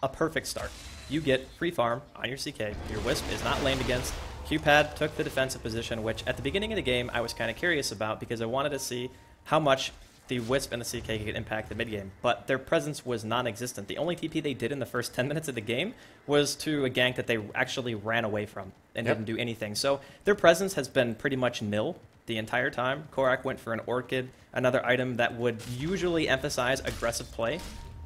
a perfect start. You get free farm on your CK. Your Wisp is not laned against. QPAD took the defensive position, which at the beginning of the game I was kind of curious about because I wanted to see how much the Wisp and the CK could impact the mid game, but their presence was non-existent. The only TP they did in the first 10 minutes of the game was to a gank that they actually ran away from and didn't do anything. So their presence has been pretty much nil the entire time. Korak went for an Orchid, another item that would usually emphasize aggressive play,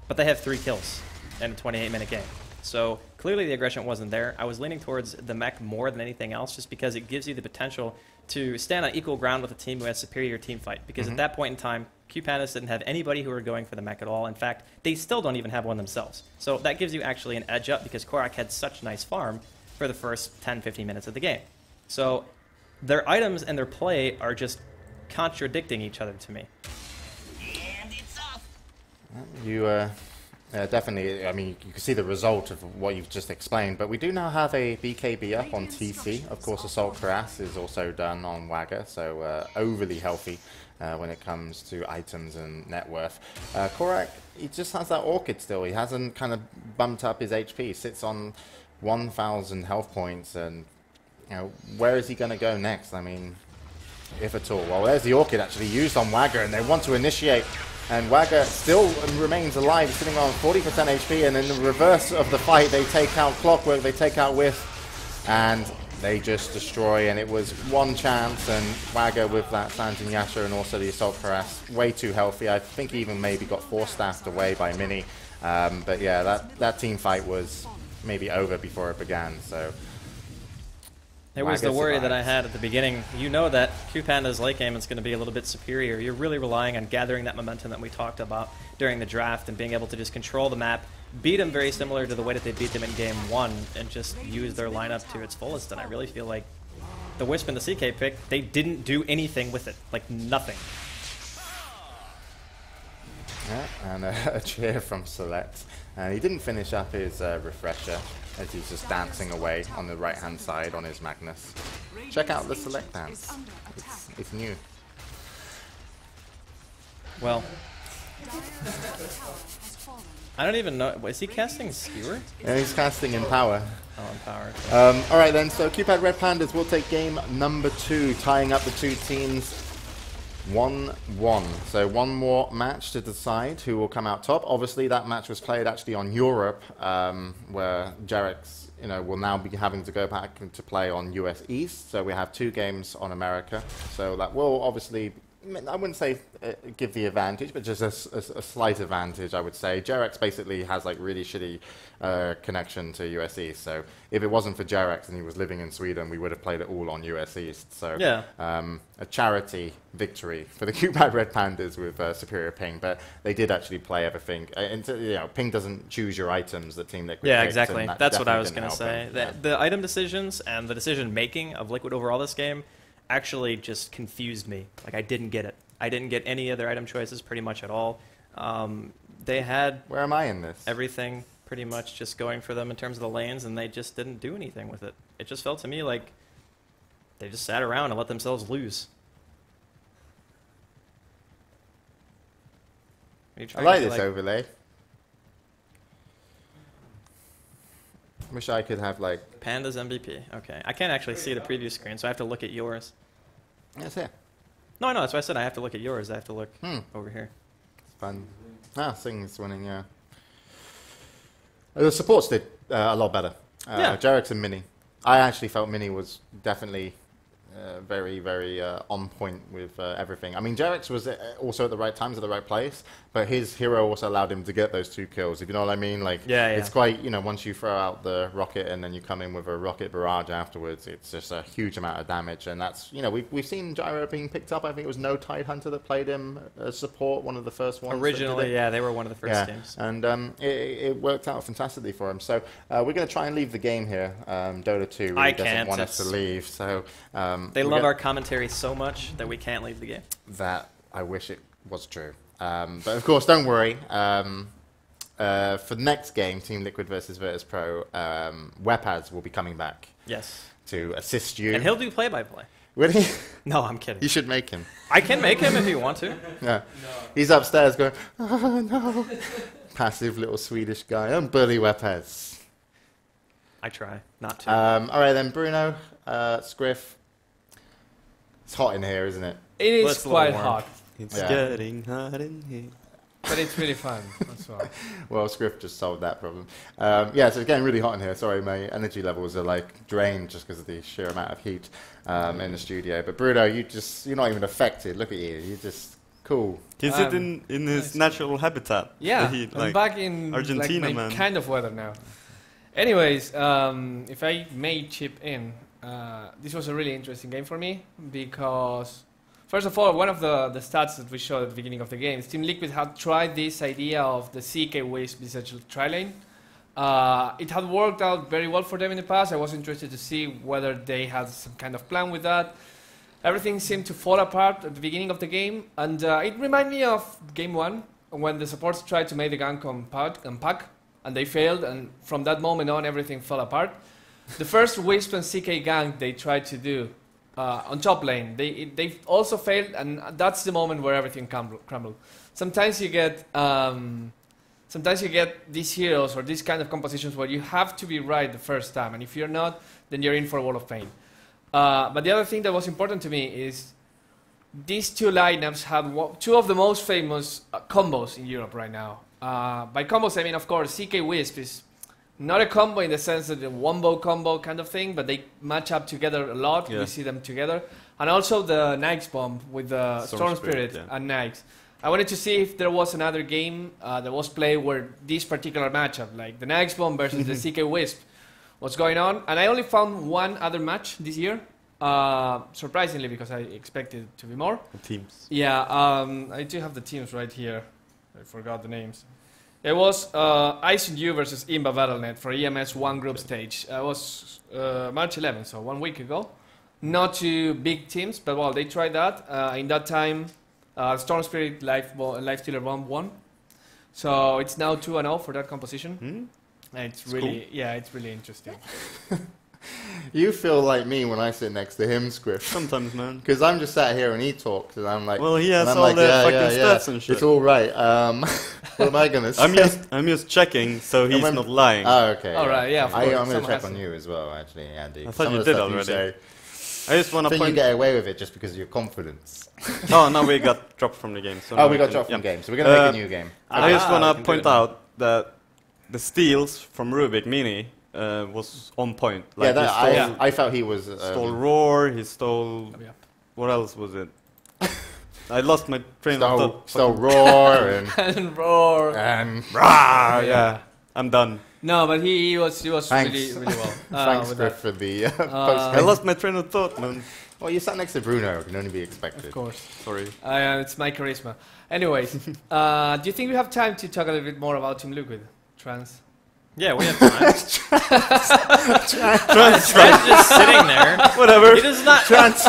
but they have 3 kills in a 28-minute game. So clearly the aggression wasn't there. I was leaning towards the mech more than anything else just because it gives you the potential to stand on equal ground with a team who has superior team fight. Because at that point in time, QPAD didn't have anybody who were going for the mech at all. In fact, they still don't even have one themselves. So that gives you actually an edge up because Korak had such nice farm for the first 10-15 minutes of the game. So their items and their play are just contradicting each other to me. And it's off. You definitely, I mean, you can see the result of what you've just explained, but we do now have a BKB up on TC. Of course, Assault Cuirass is also done on Wagger, so overly healthy when it comes to items and net worth. Korak, he just has that Orchid still. He hasn't kind of bumped up his HP. He sits on 1,000 health points, and you know, where is he going to go next? I mean, if at all. Well, there's the Orchid actually used on Wagger, and they want to initiate. And Wagger still remains alive, sitting on 40% HP, and in the reverse of the fight, they take out Clockwork, they take out Wisp, and they just destroy. And it was one chance, and Wagger with that Sanjin Yasha and also the Assault Cuirass, way too healthy. I think he even maybe got force-staffed away by Mini. But yeah, that team fight was maybe over before it began, so... There was the worry that I had at the beginning. You know that QPAD's late game is going to be a little bit superior. You're really relying on gathering that momentum that we talked about during the draft and being able to just control the map, beat them very similar to the way that they beat them in game 1, and just use their lineup to its fullest. And I really feel like the Wisp and the CK pick, they didn't do anything with it. Like, nothing. Yeah, and a cheer from Select. And he didn't finish up his refresher, as he's just dancing away on the right-hand side on his Magnus. Check out the Select dance. It's new. Well, I don't even know. Is he casting Skewer? Yeah, he's casting in power. Oh, in power. All right then, so QPAD Red Pandas will take game number 2, tying up the two teams 1-1. So one more match to decide who will come out top. Obviously, that match was played actually on Europe, where Jerax, will now be having to go back to play on US East. So we have 2 games on America. So that will obviously, I wouldn't say give the advantage, but just a slight advantage, I would say. Jerax basically has like really shitty connection to US East. So if it wasn't for Jerax and he was living in Sweden, we would have played it all on US East. So yeah. A charity victory for the QPAD Red Pandas with superior ping, but they did actually play everything. Ping doesn't choose your items. The Team Liquid. Yeah, picked, exactly. That's what I was going to say. Yeah. The item decisions and the decision making of Liquid overall this game actually just confused me. Like, I didn't get it. I didn't get any of their item choices pretty much at all. They had Where am I in this? everything pretty much just going for them in terms of the lanes, and they just didn't do anything with it. It just felt to me like they just sat around and let themselves lose. I like this overlay. Wish I could have like Pandas MVP. Okay, I can't actually see the preview screen, so I have to look at yours. Yes, here. No, that's why I said I have to look at yours. I have to look over here. It's fun. Sing's winning. Yeah. The supports did a lot better. Yeah. Jerax and Mini. I actually felt Mini was definitely very, very on point with everything. I mean, Jarex was also at the right times at the right place, but his hero also allowed him to get those 2 kills, if you know what I mean. Like, it's quite, once you throw out the rocket and then you come in with a rocket barrage afterwards, it's just a huge amount of damage. And that's, we've seen Gyro being picked up. I think it was No Tide Hunter that played him as support, one of the first ones. Originally, yeah, they were one of the first teams. And it worked out fantastically for him. So we're going to try and leave the game here. Dota 2 really doesn't want us to leave. So they love our commentary so much that we can't leave the game. That I wish it was true. But of course, don't worry. For the next game, Team Liquid versus Virtus Pro, Wepaz will be coming back. Yes. To assist you. And he'll do play-by-play. Really? No, I'm kidding. You should make him. I can make him if you want to. Yeah. No. He's upstairs going, oh no. Passive little Swedish guy. I'm Bully Wepaz. I try not to. All right then, Bruno, Scriff. It's hot in here, isn't it? It is quite hot. It's getting hot in here. But it's really fun as well. Well, Scriff just solved that problem. So it's getting really hot in here. Sorry, my energy levels are like drained just because of the sheer amount of heat in the studio. But Bruno, you're not even affected. Look at you. You're just cool. He's in his natural habitat. Yeah, I'm back in Argentina, my man. kind of weather now. Anyways, if I may chip in, this was a really interesting game for me because, first of all, one of the stats that we showed at the beginning of the game, Team Liquid had tried this idea of the CK Wisp essential tri-lane. It had worked out very well for them in the past. I was interested to see whether they had some kind of plan with that. Everything seemed to fall apart at the beginning of the game, and it reminded me of Game 1, when the supports tried to make the gank on Pack, and they failed, and from that moment on, everything fell apart. The first Wisp and CK gank they tried to do on top lane, they also failed, and that's the moment where everything crumbled. Sometimes you get these heroes or these kind of compositions where you have to be right the first time, and if you're not, then you're in for a world of pain. But the other thing that was important to me is these two lineups had two of the most famous combos in Europe right now. By combos, I mean, of course, CK Wisp is not a combo in the sense that a wombo combo kind of thing, but they match up together a lot. Yeah. We see them together. And also the Nyx bomb with the Storm Spirit and Nyx. I wanted to see if there was another game that was played where this particular matchup, like the Nyx bomb versus the CK Wisp, was going on. And I only found one other match this year, surprisingly, because I expected it to be more. The teams. Yeah, I do have the teams right here. I forgot the names. It was Ice and You versus Imba Battle.net for EMS 1 group stage. It was March 11th, so 1 week ago. Not two big teams, but well, they tried that. In that time, Storm Spirit Lifestealer Bomb won. So it's now 2-0 for that composition. It's really, cool. Yeah, it's really interesting. You feel like me when I sit next to him, Scriff. Sometimes, man. Because I'm just sat here and he talks, and I'm like, well, he has all the fucking stats and shit. It's all right. What am I gonna say? I'm just checking, so he's not lying. Oh, okay. All right, yeah. I'm gonna check on you as well, actually, Andy. I thought you did already. I just want to point. You get away with it just because of your confidence. Oh no, we got dropped from the game. So we got dropped from the game, so we're gonna make a new game. I just want to point out that the steals from Rubik Mini was on point. Like I felt he was stole Roar. He stole. What else was it? I lost my train of thought. Stole Roar and Roar and yeah. I'm done. No, but he was really well. Thanks, Griff, for the post. I lost my train of thought, man. Well, you sat next to Bruno. It can only be expected. Of course. Sorry. It's my charisma. Anyways, do you think we have time to talk a little bit more about Team Liquid? Trans? Yeah, we have time. Trans just sitting there. Whatever. He does not. Trans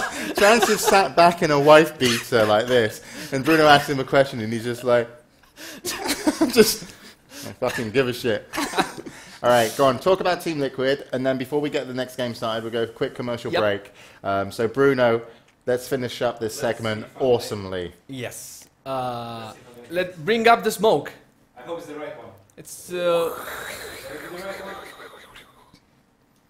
just sat back in a wife beater like this, and Bruno asked him a question, and he's just like, I fucking give a shit. All right, go on. Talk about Team Liquid, and then before we get the next game started, we'll go for a quick commercial break. So, Bruno, let's finish up this segment awesomely. Yes. Let's bring up the smoke. I hope it's the right one. It's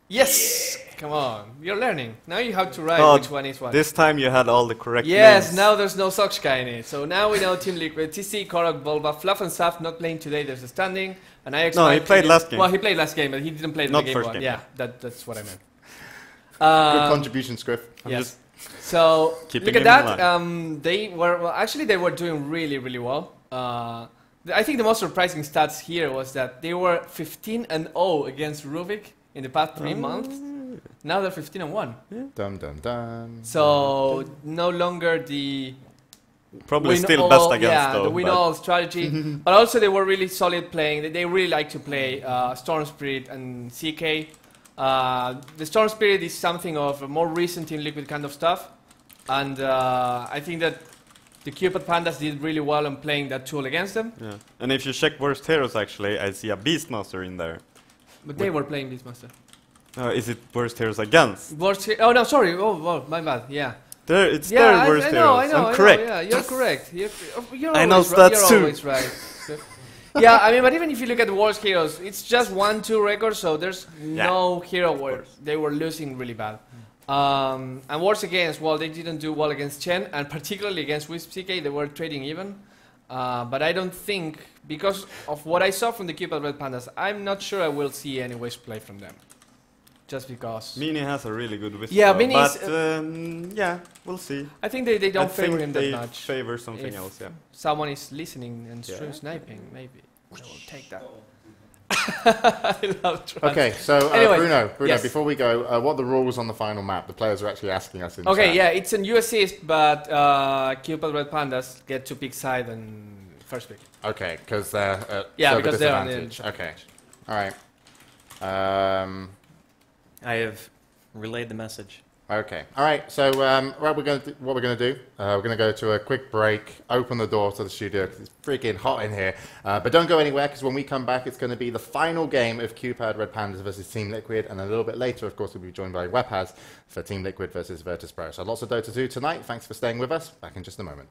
yes! Yeah. Come on, you're learning. Now you have to write which one is what. This time you had all the correct names. Names. Now there's no Sokshka in it. So now we know Team Liquid, TC, Korok, Volva, Fluff and Saf not playing today. There's a standing. And I no, he played last game. Well, he played last game, but he didn't play the game first one. game. Yeah, that's what I meant. Good contribution, Scriff. Yes. So keeping look at him that. They were actually they were doing really really well. I think the most surprising stats here was that they were 15-0 against Rubik in the past 3 months. Now they're 15-1. Dum dum dum. So no longer the Probably win still all, best against yeah, though. the win but- all strategy. But also they were really solid playing. They really like to play Storm Spirit and CK. The Storm Spirit is something of a more recent in Liquid kind of stuff, and I think that the QPAD Pandas did really well in playing that tool against them. Yeah. And if you check worst heroes, actually, I see a Beastmaster in there. But they were playing Beastmaster. Is it worst heroes against? Oh no, sorry. Oh, my bad. Yeah. There, it's Yeah, their worst I know. heroes. I I'm know, correct. yeah, you're correct. You're I know always stats you're too. always right. Yeah, I mean, but even if you look at the worst heroes, it's just 1-2 records, so there's no hero where they were losing really bad. And worse against, well, they didn't do well against Chen, and particularly against Wisp CK, they were trading even. But I don't think, because of what I saw from the QPAD Red Pandas, I'm not sure I will see any Wisp play from them. Just because. Mini has a really good Wisp. Yeah, though, Mini is, but yeah, we'll see. I think they don't I favor think him they that much. favor something If else, yeah. Someone is listening and Yeah. sniping, maybe. I will take that. I love trans. Okay, so Anyway, Bruno, yes. before we go, what are the rules on the final map? The players are actually asking us in Okay, chat. yeah, it's a new assist, but QPAD Red Pandas get to pick side and first pick. Okay, because they're at Yeah, server because they're on the disadvantage. Okay, all right. I have relayed the message. Okay, all right. So what we're going to do? We're going to go to a quick break. Open the door to the studio because it's freaking hot in here. But don't go anywhere because when we come back, it's going to be the final game of QPAD Red Pandas versus Team Liquid, and a little bit later, of course, we'll be joined by Webhaz for Team Liquid versus Virtus Pro. So lots of Dota 2 tonight. Thanks for staying with us. Back in just a moment.